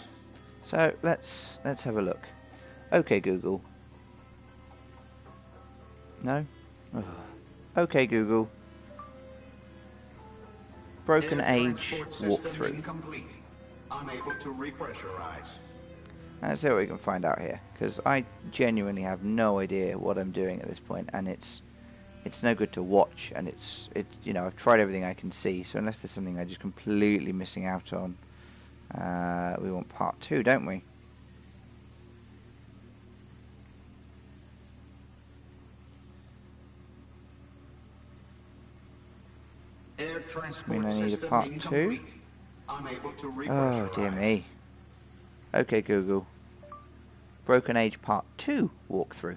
Speaker 1: So let's have a look. Okay, Google. No? Ugh. Okay, Google. Broken
Speaker 4: Air
Speaker 1: Age
Speaker 4: transport system
Speaker 1: walkthrough.
Speaker 4: incomplete. Unable to repressurize.
Speaker 1: Let's see what we can find out here, because I genuinely have no idea what I'm doing at this point, and it's no good to watch, and it's you know, I've tried everything I can see, so unless there's something I'm just completely missing out on, we want part 2, don't we?
Speaker 4: Air
Speaker 1: I
Speaker 4: transport
Speaker 1: mean, I need a
Speaker 4: system
Speaker 1: part 2.
Speaker 4: incomplete. Unable to
Speaker 1: Oh
Speaker 4: repressurize.
Speaker 1: dear me. Okay, Google. Broken Age Part 2 walkthrough.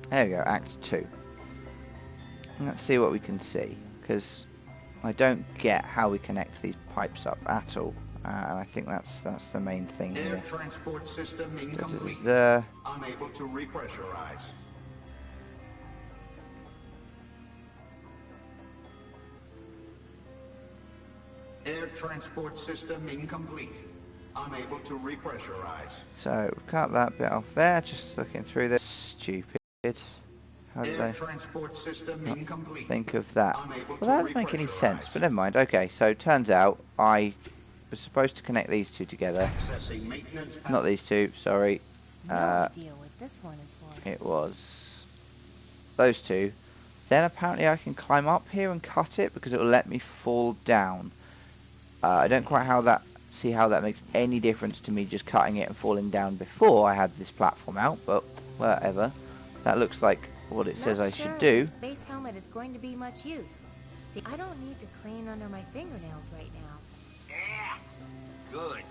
Speaker 1: There we go, Act 2. Let's see what we can see, because I don't get how we connect these pipes up at all. And I think that's the main thing
Speaker 4: Air
Speaker 1: here.
Speaker 4: transport system incomplete.
Speaker 1: There.
Speaker 4: Unable to repressurize. Air transport system incomplete. Unable to repressurize.
Speaker 1: So we've cut that bit off there, just looking through this. Stupid. How did
Speaker 4: Air
Speaker 1: I
Speaker 4: transport system
Speaker 1: not
Speaker 4: incomplete.
Speaker 1: think of that?
Speaker 4: Unable
Speaker 1: Well,
Speaker 4: to
Speaker 1: that doesn't make any sense,
Speaker 4: repressurize.
Speaker 1: but never mind. Okay, so turns out I was supposed to connect these two together.
Speaker 4: Accessing maintenance.
Speaker 1: Not these two, sorry.
Speaker 3: No idea what this one is for.
Speaker 1: It was those two. Then apparently I can climb up here and cut it because it will let me fall down. I don't quite see how that makes any difference to me just cutting it and falling down before I had this platform out, but whatever. That looks like what it says I should do.
Speaker 3: The space helmet is going to be much use. See, I don't need to clean under my fingernails right now.
Speaker 2: Yeah. Good.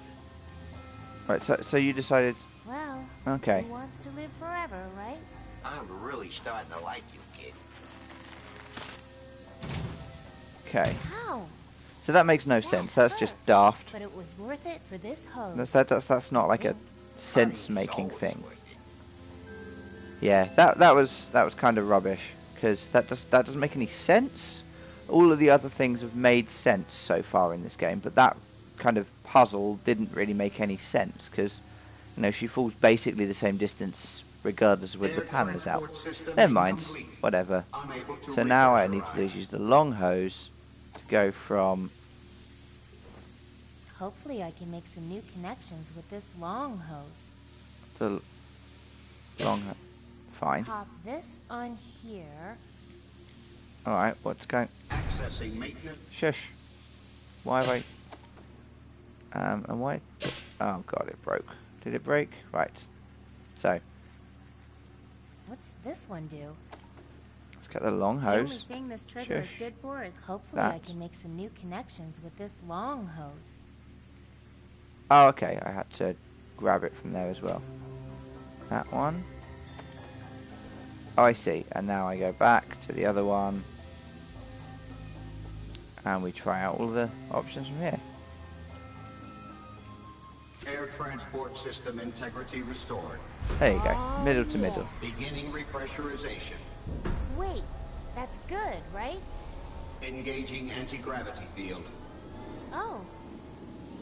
Speaker 1: Right, so you decided...
Speaker 3: Well,
Speaker 1: Okay.
Speaker 3: who wants to live forever, right?
Speaker 2: I'm really starting to like you, kid.
Speaker 1: Okay.
Speaker 3: How?
Speaker 1: So that makes no sense. That's just
Speaker 3: hurt.
Speaker 1: daft.
Speaker 3: But it was worth it for this hose.
Speaker 1: That's not like a sense-making
Speaker 2: It's always
Speaker 1: thing.
Speaker 2: worth it.
Speaker 1: Yeah, that was kind of rubbish because that doesn't make any sense. All of the other things have made sense so far in this game, but that kind of puzzle didn't really make any sense because, you know, she falls basically the same distance regardless of whether the
Speaker 4: Air
Speaker 1: pan is out.
Speaker 4: transport system
Speaker 1: Never mind,
Speaker 4: incomplete.
Speaker 1: whatever.
Speaker 4: Unable to
Speaker 1: So now what I need to do
Speaker 4: repressurize.
Speaker 1: is use the long hose to go from
Speaker 3: Hopefully I can make some new connections with this long hose.
Speaker 1: the long hose. Fine.
Speaker 3: Pop this on here.
Speaker 1: Alright, what's going...
Speaker 4: Accessing maintenance.
Speaker 1: Shush. Why have I... and why... Oh god, it broke. Did it break? Right. So,
Speaker 3: What's this one do?
Speaker 1: let's get the long
Speaker 3: The only
Speaker 1: hose.
Speaker 3: thing this trigger is
Speaker 1: Shush.
Speaker 3: good for is hopefully I
Speaker 1: That.
Speaker 3: can make some new connections with this long hose.
Speaker 1: Oh, okay, I had to grab it from there as well. That one. Oh, I see. And now I go back to the other one. And we try out all the options from here.
Speaker 4: Air transport system integrity restored.
Speaker 1: There you go.
Speaker 3: Oh,
Speaker 1: Middle to
Speaker 3: yeah.
Speaker 1: middle.
Speaker 4: Beginning repressurization.
Speaker 3: Wait, that's good, right?
Speaker 4: Engaging anti-gravity field.
Speaker 3: Oh,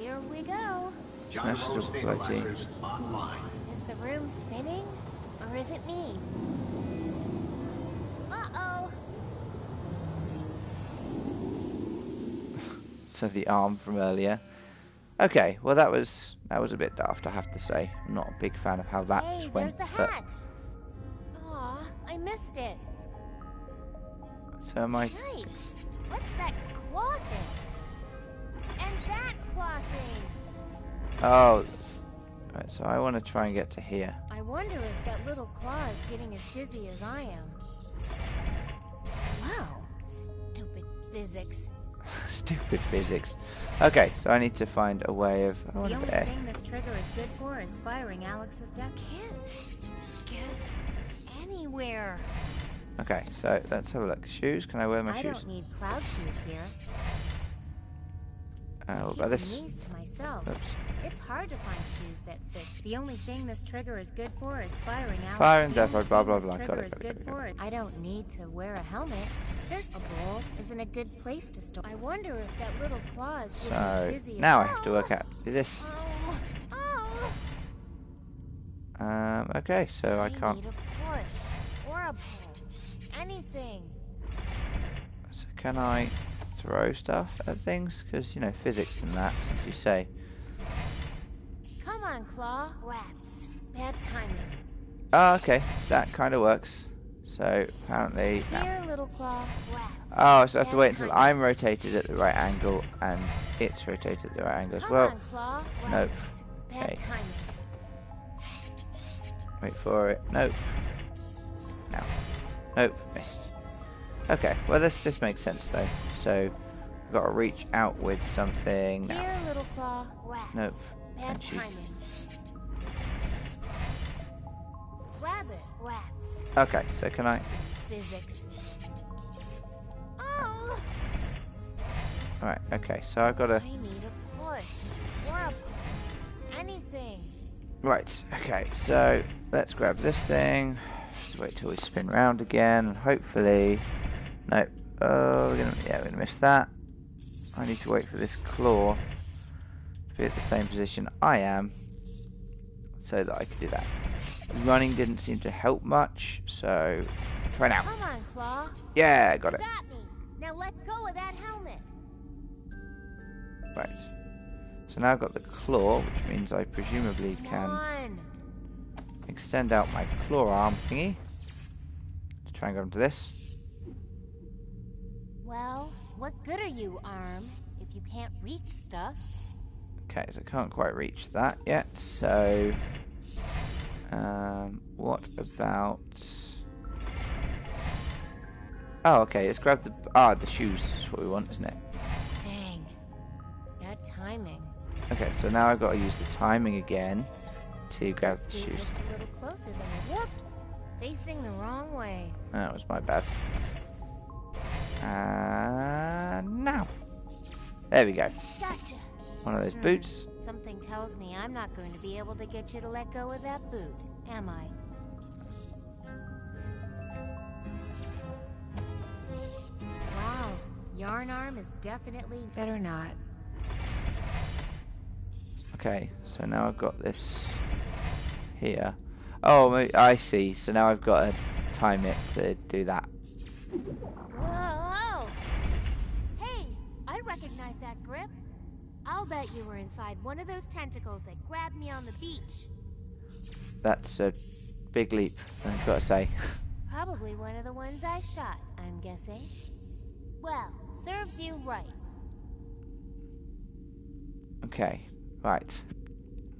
Speaker 3: here we go.
Speaker 4: Gyro
Speaker 1: National
Speaker 4: stabilizers online.
Speaker 3: Is the room spinning? Or is it me? Uh-oh.
Speaker 1: So the arm from earlier. Okay, well that was a bit daft, I have to say. I'm not a big fan of how that
Speaker 3: Hey,
Speaker 1: just
Speaker 3: there's
Speaker 1: went.
Speaker 3: the
Speaker 1: But
Speaker 3: hatch. Aw, I missed it.
Speaker 1: so am I?
Speaker 3: Yikes. What's that claw thing? And that claw thing.
Speaker 1: Oh, right. So I want to try and get to here.
Speaker 3: I wonder if that little claw is getting as dizzy as I am. Wow, stupid physics.
Speaker 1: Stupid physics. Okay, so I need to find a way of... I
Speaker 3: The
Speaker 1: wonder
Speaker 3: only
Speaker 1: if
Speaker 3: thing this trigger is good for is firing Alex's death. Can't get anywhere.
Speaker 1: Okay, so let's have a look. Shoes? Can I wear my
Speaker 3: I
Speaker 1: shoes?
Speaker 3: don't need cloud shoes here.
Speaker 1: What
Speaker 3: Keeping
Speaker 1: about this?
Speaker 3: these to myself.
Speaker 1: Oops.
Speaker 3: It's hard to find shoes that fit. The only thing this trigger is good for is firing Alex.
Speaker 1: Firing
Speaker 3: The
Speaker 1: death,
Speaker 3: only
Speaker 1: blah,
Speaker 3: thing
Speaker 1: blah,
Speaker 3: this
Speaker 1: blah.
Speaker 3: trigger
Speaker 1: Got it,
Speaker 3: is
Speaker 1: got it,
Speaker 3: good
Speaker 1: got it, got
Speaker 3: for it. I don't need to wear a helmet. There's a bowl. Isn't a good place to store. I wonder if that little claw is getting as
Speaker 1: So,
Speaker 3: dizzy as
Speaker 1: now I have to work out to do this. Okay, so I can't...
Speaker 3: need a push or a pull. Anything.
Speaker 1: So can I throw stuff at things? Because, you know, physics and that, as you say.
Speaker 3: Come on, Claw. Rats. Bad timing.
Speaker 1: Oh, okay, that kind of works. So, apparently... now.
Speaker 3: Here, little Claw. Rats.
Speaker 1: Oh, so I have to
Speaker 3: Bad
Speaker 1: wait until
Speaker 3: timing.
Speaker 1: I'm rotated at the right angle and it's rotated at the right angle as
Speaker 3: Come
Speaker 1: well.
Speaker 3: on, Claw.
Speaker 1: Nope.
Speaker 3: Rats. Bad
Speaker 1: Okay.
Speaker 3: timing.
Speaker 1: Wait for it. Nope. No. Nope. Missed. Okay. Well, this makes sense though. So I've got to reach out with something now.
Speaker 3: Here, little Claw. Rats.
Speaker 1: Nope.
Speaker 3: Bad
Speaker 1: And shoot.
Speaker 3: timing. Grab it. Rats.
Speaker 1: Okay. So can I?
Speaker 3: Physics. Oh!
Speaker 1: All right. Okay. So I've got to.
Speaker 3: I need a push or a pull. Anything.
Speaker 1: Right. Okay. So let's grab this thing. Just wait till we spin round again. And hopefully. Nope. Oh, we're gonna miss that. I need to wait for this claw to be at the same position I am, so that I can do that. Running didn't seem to help much, so try now.
Speaker 3: Come on, Claw.
Speaker 1: Yeah, got it.
Speaker 3: Got me. Now let go of that helmet.
Speaker 1: Right. So now I've got the claw, which means I presumably
Speaker 3: Come
Speaker 1: can
Speaker 3: on.
Speaker 1: extend out my claw arm thingy to try and go into this.
Speaker 3: Well, what good are you, arm, if you can't reach stuff?
Speaker 1: Okay, so I can't quite reach that yet. So, what about? Oh, okay. Let's grab the shoes. Is what we want, isn't it?
Speaker 3: Dang. That timing.
Speaker 1: Okay, so now I've got to use the timing again to grab
Speaker 3: This
Speaker 1: the
Speaker 3: gate
Speaker 1: shoes.
Speaker 3: looks a little closer than it. Whoops. Facing the wrong way.
Speaker 1: That was my bad. Now. There we go.
Speaker 3: Gotcha.
Speaker 1: One of those boots.
Speaker 3: Something tells me I'm not going to be able to get you to let go of that boot, am I? Wow. Yarn arm is definitely better not.
Speaker 1: Okay, so now I've got this here. Oh, I see. So now I've got to time it to do that.
Speaker 3: Whoa! Hey, I recognize that grip. I'll bet you were inside one of those tentacles that grabbed me on the beach.
Speaker 1: That's a big leap, I've got to say.
Speaker 3: Probably one of the ones I shot, I'm guessing. Well, serves you right.
Speaker 1: Okay, right.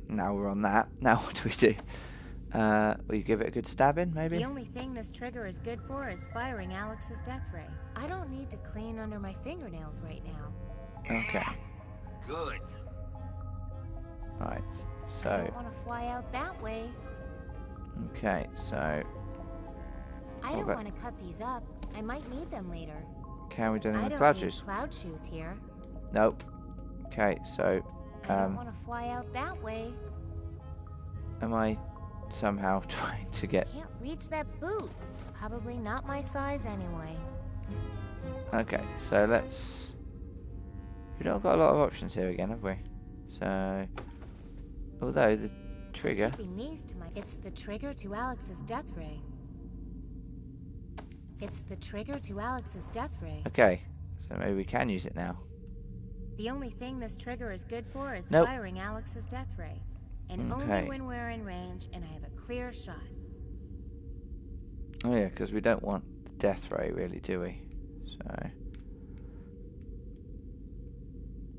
Speaker 1: Now we're on that. Now what do we do? Will you give it a good stab in, maybe?
Speaker 3: The only thing this trigger is good for is firing Alex's death ray. I don't need to clean under my fingernails right now.
Speaker 1: Okay.
Speaker 2: Good.
Speaker 1: Right.
Speaker 3: I
Speaker 1: So,
Speaker 3: don't want to fly out that way.
Speaker 1: okay. So,
Speaker 3: I
Speaker 1: What
Speaker 3: don't
Speaker 1: about-
Speaker 3: want to cut these up. I might need them later.
Speaker 1: can we do them
Speaker 3: I
Speaker 1: with
Speaker 3: don't
Speaker 1: cloud
Speaker 3: need
Speaker 1: shoes?
Speaker 3: cloud shoes here.
Speaker 1: Nope. Okay. So,
Speaker 3: I don't want to fly out that way.
Speaker 1: am I somehow trying to get?
Speaker 3: Can't reach that boot. Probably not my size anyway.
Speaker 1: Okay. So let's. We've not got a lot of options here again, have we? So, although the trigger.
Speaker 3: Keeping these to my. It's the trigger to Alex's death ray. It's the trigger to Alex's death ray.
Speaker 1: Okay. So maybe we can use it now.
Speaker 3: The only thing this trigger is good for is
Speaker 1: Nope.
Speaker 3: firing Alex's death ray. And only
Speaker 1: Okay.
Speaker 3: when we're in range and I have a clear shot.
Speaker 1: Oh yeah, because we don't want the death ray, really, do we? So.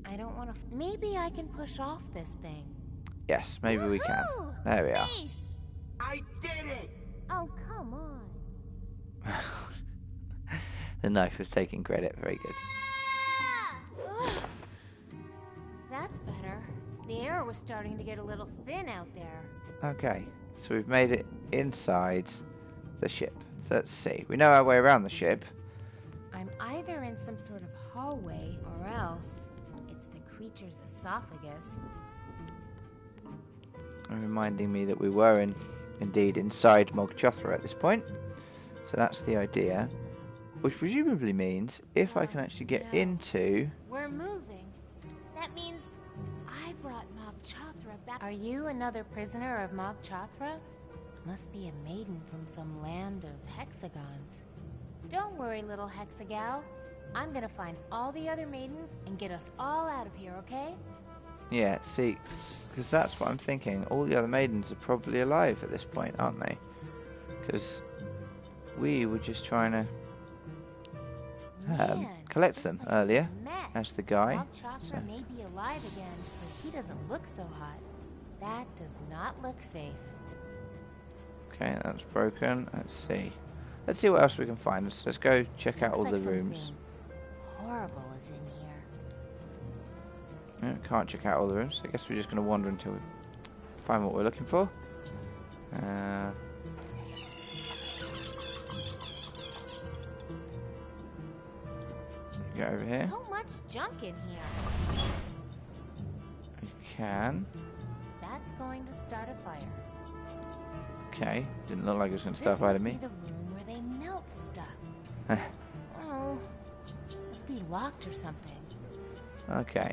Speaker 3: I don't want to. Maybe I can push off this thing.
Speaker 1: Yes, maybe we can.
Speaker 3: Woohoo!
Speaker 1: There we are.
Speaker 3: Space!
Speaker 2: I did it!
Speaker 3: Oh, come on.
Speaker 1: The knife was taking credit. Very good.
Speaker 3: That's better. The air was starting to get a little thin out there.
Speaker 1: Okay, so we've made it inside the ship. So let's see. We know our way around the ship.
Speaker 3: I'm either in some sort of hallway or else it's the creature's esophagus.
Speaker 1: Reminding me that we were indeed inside Mog Chothra at this point. So that's the idea. Which presumably means if I can actually get into...
Speaker 3: We're moving. That means I brought Mog Chothra back. Are you another prisoner of Mog Chothra? Must be a maiden from some land of hexagons. Don't worry, little hexagal. I'm gonna find all the other maidens and get us all out of here, okay?
Speaker 1: Yeah, see, because that's what I'm thinking. All the other maidens are probably alive at this point, aren't they? Because we were just trying to collect them earlier as the guy.
Speaker 3: Mog Chothra may be alive again, but he doesn't look so hot. That does not look safe.
Speaker 1: Okay, that's broken. Let's see what else we can find. Let's go check out all the
Speaker 3: Looks like
Speaker 1: rooms.
Speaker 3: something horrible is in here.
Speaker 1: Yeah, can't check out all the rooms. I guess we're just going to wander until we find what we're looking for. Go over here.
Speaker 3: So much junk in here.
Speaker 1: We can.
Speaker 3: That's going to start a fire.
Speaker 1: Okay, didn't look like it was going to start fighting me.
Speaker 3: This must be the room where they melt stuff. Oh, must be locked or something.
Speaker 1: Okay.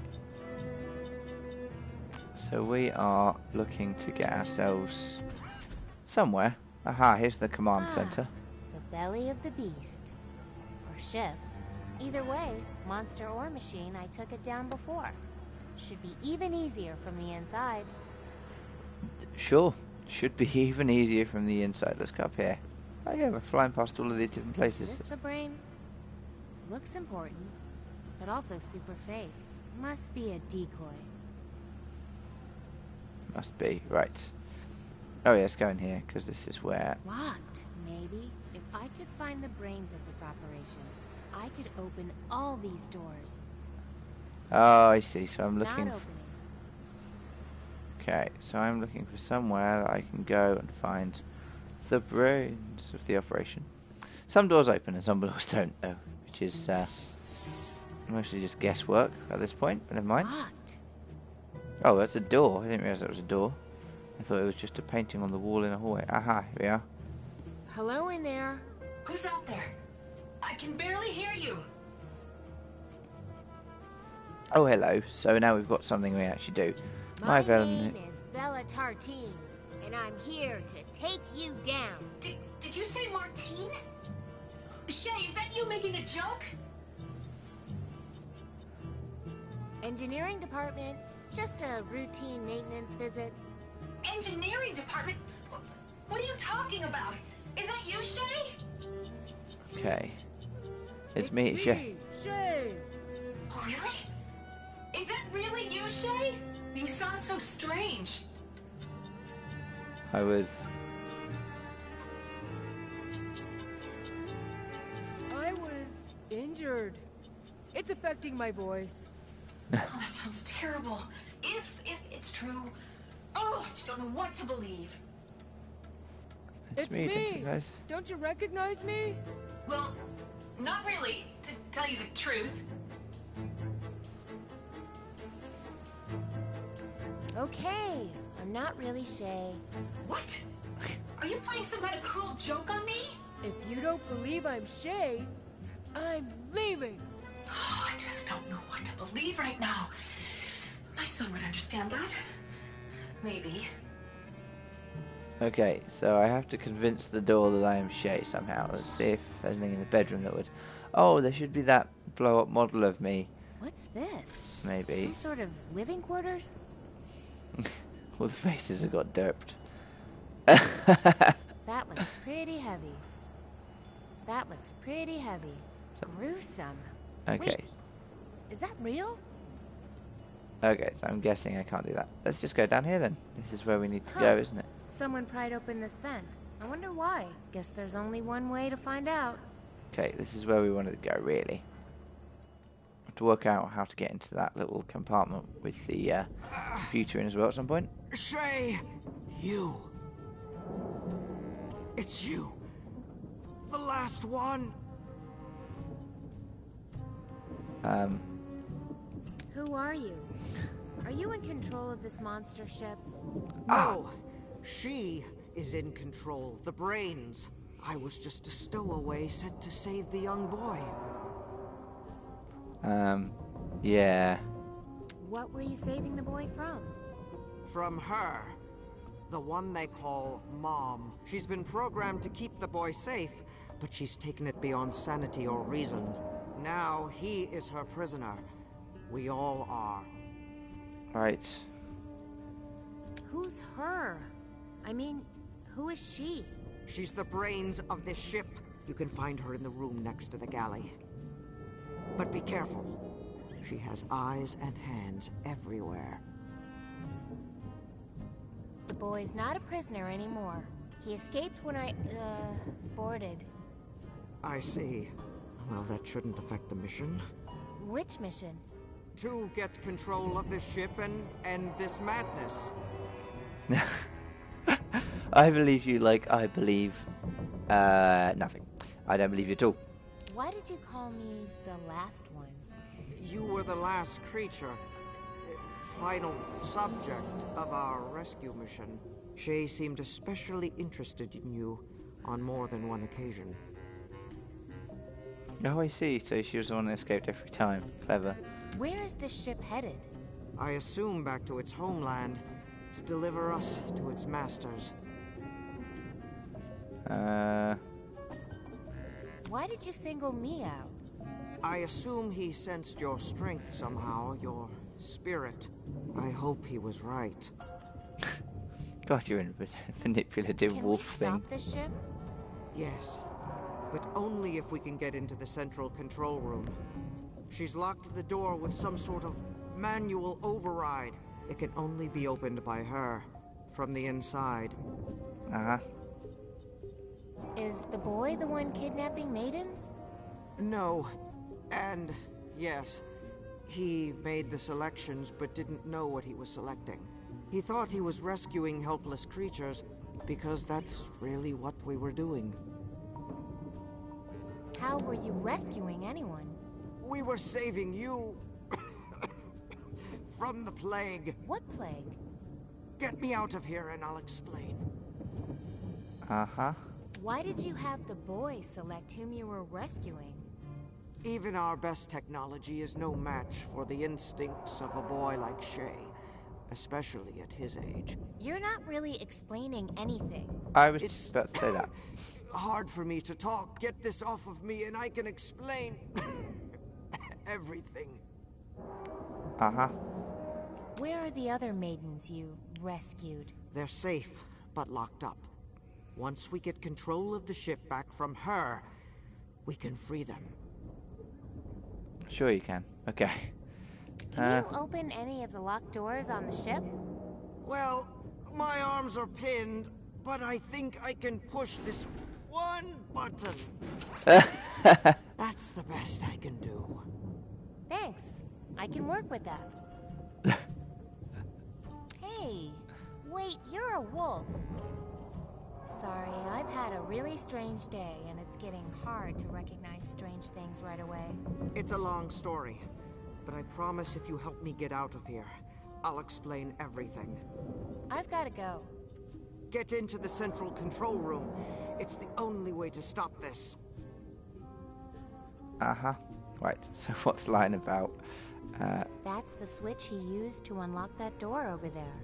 Speaker 1: So we are looking to get ourselves somewhere. Aha, here's the command center.
Speaker 3: The belly of the beast. Or ship. Either way, monster or machine, I took it down before. Should be even easier from the inside.
Speaker 1: Sure. Should be even easier from the inside. Let's go up here. Oh yeah, we're flying past all of these different places.
Speaker 3: Is this the brain? Looks important, but also super fake. Must be a decoy.
Speaker 1: Must be, right. Oh yeah, let's go in here, because this is where...
Speaker 3: Locked, maybe. If I could find the brains of this operation, I could open all these doors.
Speaker 1: Oh, I see. So I'm looking...
Speaker 3: Not opening.
Speaker 1: Okay, so I'm looking for somewhere that I can go and find the brains of the operation. Some doors open and some doors don't, though, which is mostly just guesswork at this point, but never mind.
Speaker 3: Locked.
Speaker 1: Oh, that's a door. I didn't realise that was a door. I thought it was just a painting on the wall in a hallway. Aha, here we are.
Speaker 3: Hello in there.
Speaker 5: Who's out there? I can barely hear you.
Speaker 1: Oh, hello. So now we've got something we actually do.
Speaker 3: My name is Bella Tartine, and I'm here to take you down.
Speaker 5: Did you say Martine? Shay, is that you making a joke?
Speaker 3: Engineering department. Just a routine maintenance visit.
Speaker 5: Engineering department? What are you talking about? Is that you, Shay?
Speaker 1: Okay. It's me, Shay.
Speaker 3: Shay.
Speaker 5: Oh, really? Is that really you, Shay? You sound so strange.
Speaker 1: I was...
Speaker 6: injured. It's affecting my voice.
Speaker 5: Oh, that sounds terrible. If it's true, oh, I just don't know what to believe.
Speaker 6: It's me. Guys. Don't you recognize me?
Speaker 5: Well, not really, to tell you the truth.
Speaker 3: Okay, I'm not really Shay.
Speaker 5: What? Are you playing some kind of cruel joke on me?
Speaker 6: If you don't believe I'm Shay, I'm leaving.
Speaker 5: Oh, I just don't know what to believe right now. My son would understand that. Maybe.
Speaker 1: Okay, so I have to convince the door that I am Shay somehow. Let's see if there's anything in the bedroom that would... Oh, there should be that blow-up model of me.
Speaker 3: What's this?
Speaker 1: Maybe.
Speaker 3: Some sort of living quarters?
Speaker 1: All the faces have got derped.
Speaker 3: That looks pretty heavy. That looks pretty heavy. Gruesome.
Speaker 1: Okay.
Speaker 3: Wait, is that real?
Speaker 1: Okay, so I'm guessing I can't do that. Let's just go down here then. This is where we need to go, isn't it?
Speaker 3: Someone pried open this vent. I wonder why. Guess there's only one way to find out.
Speaker 1: Okay, this is where we wanted to go, really. have to work out how to get into that little compartment with the computer in as well at some point.
Speaker 7: Shay! You. It's you. The last one.
Speaker 3: Who are you? Are you in control of this monster ship?
Speaker 7: No. She is in control. The brains. I was just a stowaway sent to save the young boy.
Speaker 1: Yeah.
Speaker 3: What were you saving the boy from?
Speaker 7: From her. The one they call Mom. She's been programmed to keep the boy safe, but she's taken it beyond sanity or reason. Now he is her prisoner. We all are.
Speaker 1: Right.
Speaker 3: Who's her? I mean, who is she?
Speaker 7: She's the brains of this ship. You can find her in the room next to the galley. But be careful. She has eyes and hands everywhere.
Speaker 3: The boy's not a prisoner anymore. He escaped when I, boarded.
Speaker 7: I see. Well, that shouldn't affect the mission.
Speaker 3: Which mission?
Speaker 7: To get control of this ship and end this madness.
Speaker 1: I believe you like I believe nothing. I don't believe you at all.
Speaker 3: Why did you call me the last one?
Speaker 7: You were the last creature, final subject of our rescue mission. Shay seemed especially interested in you on more than one occasion.
Speaker 1: Oh, I see. So she was the one that escaped every time. Clever.
Speaker 3: Where is this ship headed?
Speaker 7: I assume back to its homeland to deliver us to its masters.
Speaker 3: Why did you single me out?
Speaker 7: I assume he sensed your strength somehow, your spirit. I hope he was right.
Speaker 1: God, you're in a manipulative
Speaker 3: Can
Speaker 1: wolf
Speaker 3: we
Speaker 1: thing.
Speaker 3: stop this ship?
Speaker 7: Yes, but only if we can get into the central control room. She's locked the door with some sort of manual override. It can only be opened by her, from the inside.
Speaker 1: Uh-huh.
Speaker 3: Is the boy the one kidnapping maidens?
Speaker 7: No, and yes, he made the selections but didn't know what he was selecting. He thought he was rescuing helpless creatures because that's really what we were doing.
Speaker 3: How were you rescuing anyone?
Speaker 7: We were saving you from the plague.
Speaker 3: What plague?
Speaker 7: Get me out of here and I'll explain.
Speaker 1: Uh-huh.
Speaker 3: Why did you have the boy select whom you were rescuing?
Speaker 7: Even our best technology is no match for the instincts of a boy like Shay, especially at his age.
Speaker 3: You're not really explaining anything.
Speaker 1: I was just about to say that.
Speaker 7: Hard for me to talk. Get this off of me and I can explain everything.
Speaker 1: Uh-huh.
Speaker 3: Where are the other maidens you rescued?
Speaker 7: They're safe, but locked up. Once we get control of the ship back from her, we can free them.
Speaker 1: Sure you can. Okay.
Speaker 3: Can you open any of the locked doors on the ship?
Speaker 7: Well, my arms are pinned, but I think I can push this one button. That's the best I can do.
Speaker 3: Thanks. I can work with that. Hey, wait, you're a wolf. Sorry, I've had a really strange day, and it's getting hard to recognize strange things right away.
Speaker 7: It's a long story, but I promise if you help me get out of here, I'll explain everything.
Speaker 3: I've got to go.
Speaker 7: Get into the central control room. It's the only way to stop this.
Speaker 1: Uh-huh. Right, so what's the line about?
Speaker 3: That's the switch he used to unlock that door over there.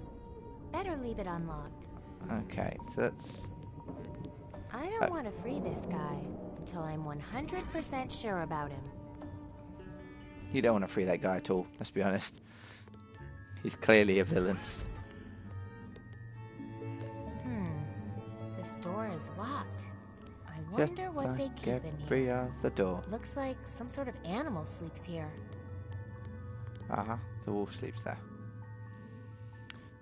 Speaker 3: Better leave it unlocked.
Speaker 1: Okay, so that's...
Speaker 3: I don't want to free this guy until I'm 100% sure about him.
Speaker 1: You don't want to free that guy at all, let's be honest. He's clearly a villain.
Speaker 3: This door is locked. I
Speaker 1: Just
Speaker 3: wonder what they
Speaker 1: like
Speaker 3: keep in
Speaker 1: every
Speaker 3: here.
Speaker 1: other door.
Speaker 3: Looks like some sort of animal sleeps here.
Speaker 1: Uh-huh, the wolf sleeps there.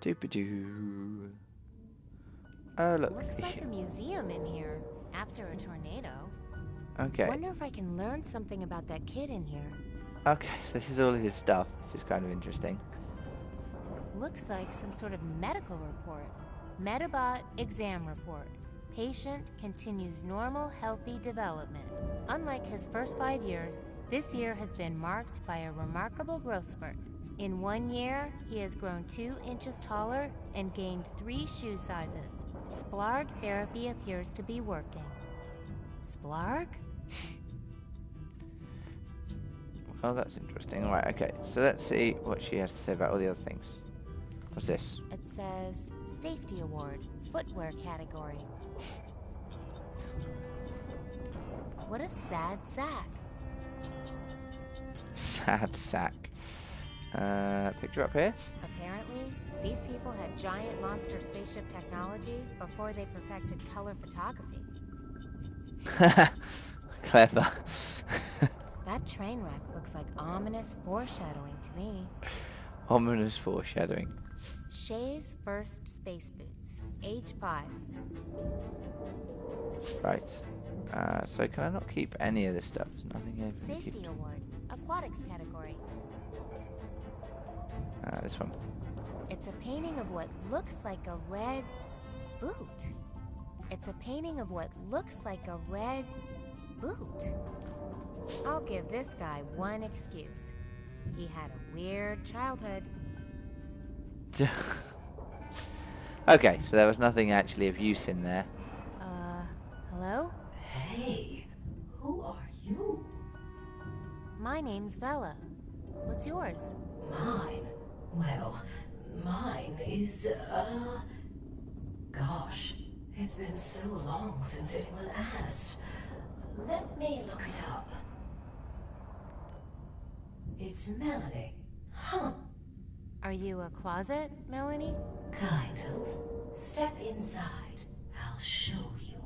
Speaker 1: Doop-a-doo. Oh, look.
Speaker 3: Looks like a museum in here after a tornado.
Speaker 1: Okay.
Speaker 3: Wonder if I can learn something about that kid in here.
Speaker 1: Okay, so this is all of his stuff, which is kind of interesting.
Speaker 3: Looks like some sort of medical report. Metabot exam report. Patient continues normal, healthy development. Unlike his first 5 years, this year has been marked by a remarkable growth spurt. In 1 year, he has grown 2 inches taller and gained 3 shoe sizes. Splarg therapy appears to be working. Splarg?
Speaker 1: Well, that's interesting. Alright, okay, so let's see what she has to say about all the other things. What's this?
Speaker 3: It says Safety Award, Footwear category. What a sad sack.
Speaker 1: Sad sack. Picture up here?
Speaker 3: Apparently, these people had giant monster spaceship technology before they perfected color photography.
Speaker 1: Clever.
Speaker 3: That train wreck looks like ominous foreshadowing to me.
Speaker 1: Ominous foreshadowing.
Speaker 3: Shay's first space boots, age 5.
Speaker 1: Right. So can I not keep any of this stuff? There's nothing here for me to keep.
Speaker 3: Safety Award, Aquatics category.
Speaker 1: This one.
Speaker 3: It's a painting of what looks like a red boot. It's a painting of what looks like a red boot. I'll give this guy one excuse. He had a weird childhood.
Speaker 1: Okay, so there was nothing actually of use in there.
Speaker 3: Hello?
Speaker 8: Hey, who are you?
Speaker 3: My name's Vela. What's yours?
Speaker 8: Mine? Well, mine is, gosh, it's been so long since anyone asked. Let me look it up. It's Melanie. Huh.
Speaker 3: Are you a closet, Melanie?
Speaker 8: Kind of. Step inside. I'll show you.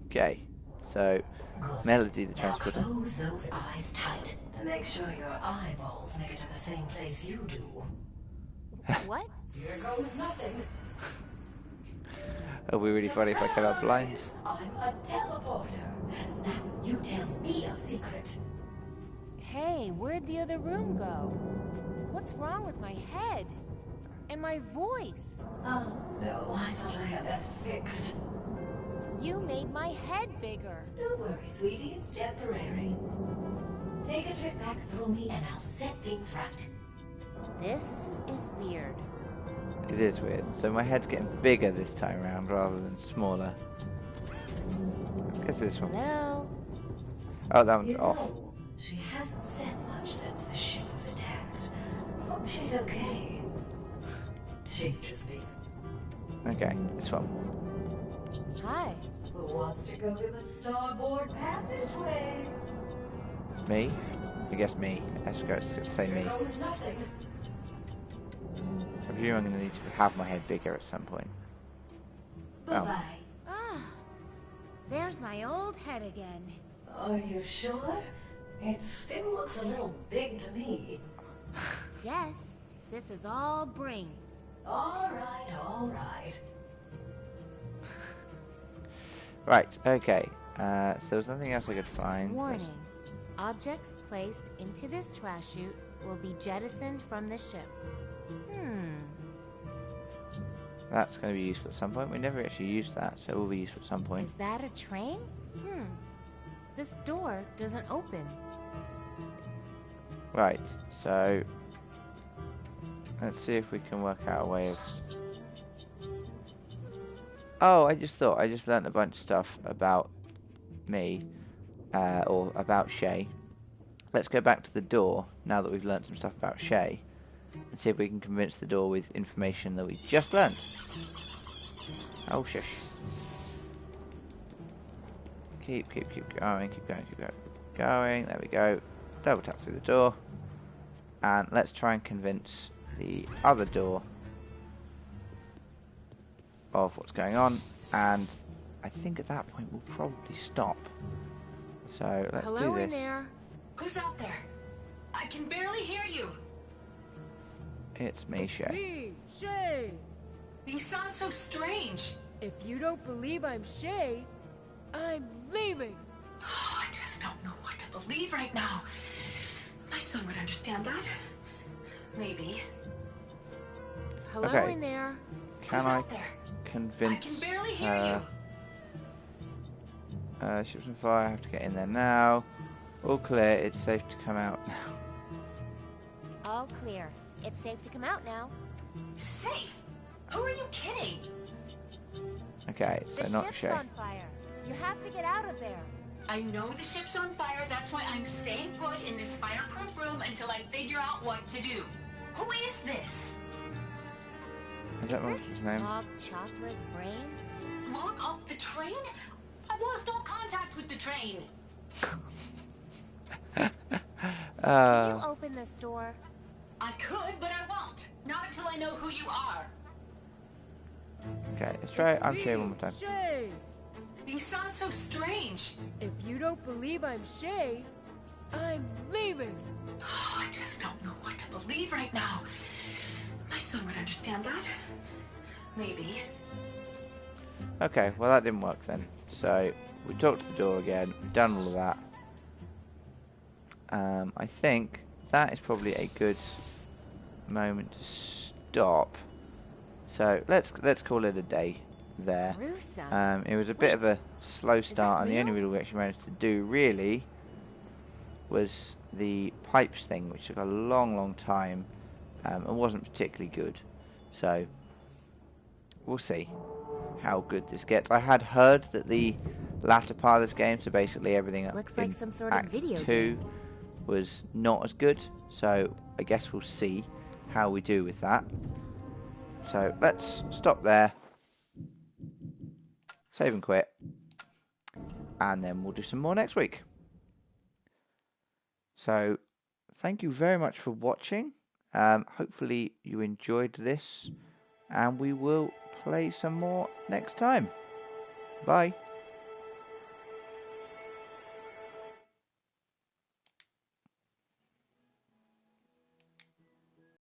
Speaker 1: Okay, so
Speaker 8: Good.
Speaker 1: Melody the
Speaker 8: Now
Speaker 1: transporter.
Speaker 8: close those eyes tight to make sure your eyeballs make it to the same place you do.
Speaker 3: What?
Speaker 8: Here goes nothing.
Speaker 1: It'll be really funny if I cut out blinds.
Speaker 8: I'm a teleporter. Now you tell me a secret.
Speaker 3: Hey, where'd the other room go? What's wrong with my head? And my voice?
Speaker 8: Oh, no, I thought I had that fixed.
Speaker 3: You made my head bigger.
Speaker 8: Don't worry, sweetie, it's temporary. Take a trip back through me and I'll set things right.
Speaker 3: This is weird.
Speaker 1: It is weird. So my head's getting bigger this time around rather than smaller. Let's go to this one.
Speaker 3: Hello?
Speaker 1: Oh, that one's
Speaker 8: You
Speaker 1: off.
Speaker 8: know, she hasn't said much since the ship was attacked. Hope she's okay. She's just being.
Speaker 1: Okay, this one.
Speaker 3: Hi.
Speaker 8: Who wants to go to the starboard passageway?
Speaker 1: Me? I guess me. Let's go to say me.
Speaker 8: Here goes nothing.
Speaker 1: I presume I'm going to need to have my head bigger at some point.
Speaker 8: Bye-bye.
Speaker 3: Ah, there's my old head again.
Speaker 8: Are you sure? It still looks a little big to me.
Speaker 3: Yes, this is all brains.
Speaker 8: All right, all right.
Speaker 1: Right, okay. So there's nothing else I could find.
Speaker 3: Warning. Objects placed into this trash chute will be jettisoned from the ship.
Speaker 1: That's going to be useful at some point. We never actually used that, so it will be useful at some point.
Speaker 3: Is that a train? This door doesn't open.
Speaker 1: Right, so let's see if we can work out a way of... Oh, I just learnt a bunch of stuff about me, or about Shay. Let's go back to the door, now that we've learnt some stuff about Shay, and see if we can convince the door with information that we just learnt. Oh, shush. Keep going, keep going. There we go. Double tap through the door. And let's try and convince the other door of what's going on. And I think at that point we'll probably stop. So let's
Speaker 6: Hello
Speaker 1: do this.
Speaker 6: in there.
Speaker 5: Who's out there? I can barely hear you.
Speaker 1: It's me, Shay.
Speaker 6: Me, Shay.
Speaker 5: You sound so strange.
Speaker 6: If you don't believe I'm Shay, I'm leaving.
Speaker 5: Oh, I just don't know what to believe right now. My son would understand that. Maybe.
Speaker 6: Hello
Speaker 1: Okay.
Speaker 6: in there.
Speaker 1: Can
Speaker 5: Who's
Speaker 1: I
Speaker 5: out there?
Speaker 1: convince
Speaker 5: I can barely hear
Speaker 1: her?
Speaker 5: you.
Speaker 1: Ships on fire. I have to get in there now. All clear. It's safe to come out now.
Speaker 3: All clear. It's safe to come out now.
Speaker 5: Safe? Who are you kidding?
Speaker 1: Okay, so
Speaker 3: The
Speaker 1: not
Speaker 3: ship's
Speaker 1: Shay.
Speaker 3: on fire. You have to get out of there.
Speaker 5: I know the ship's on fire. That's why I'm staying put in this fireproof room until I figure out what to do. Who is this?
Speaker 1: Is that
Speaker 3: Is
Speaker 1: his
Speaker 3: this
Speaker 1: name?
Speaker 3: Log Chothra's brain?
Speaker 5: Log off the train? I've lost all contact with the train.
Speaker 3: Can you open this door?
Speaker 5: I could, but I won't. Not until I know who you are.
Speaker 1: Okay, let's try.
Speaker 6: It's
Speaker 1: I'm
Speaker 6: me,
Speaker 1: Shay one more time.
Speaker 6: Shay.
Speaker 5: You sound so strange.
Speaker 6: If you don't believe I'm Shay, I'm leaving.
Speaker 5: Oh, I just don't know what to believe right now. My son would understand that. Maybe.
Speaker 1: Okay, well that didn't work then. So we talked to the door again. We've done all of that. I think that is probably a good moment to stop. So let's call it a day there.
Speaker 3: Gruesome.
Speaker 1: It was a bit of a slow start, and the only
Speaker 3: real?
Speaker 1: real we actually managed to do really was the pipes thing, which took a long time and wasn't particularly good. So we'll see how good this gets. I had heard that the latter part of this game, so basically everything up
Speaker 3: Looks
Speaker 1: in
Speaker 3: like some sort of
Speaker 1: Act
Speaker 3: video
Speaker 1: 2
Speaker 3: game.
Speaker 1: was not as good. So I guess we'll see how we do with that. So let's stop there, save and quit, and then we'll do some more next week. So thank you very much for watching. Hopefully you enjoyed this, and we will play some more next time. Bye.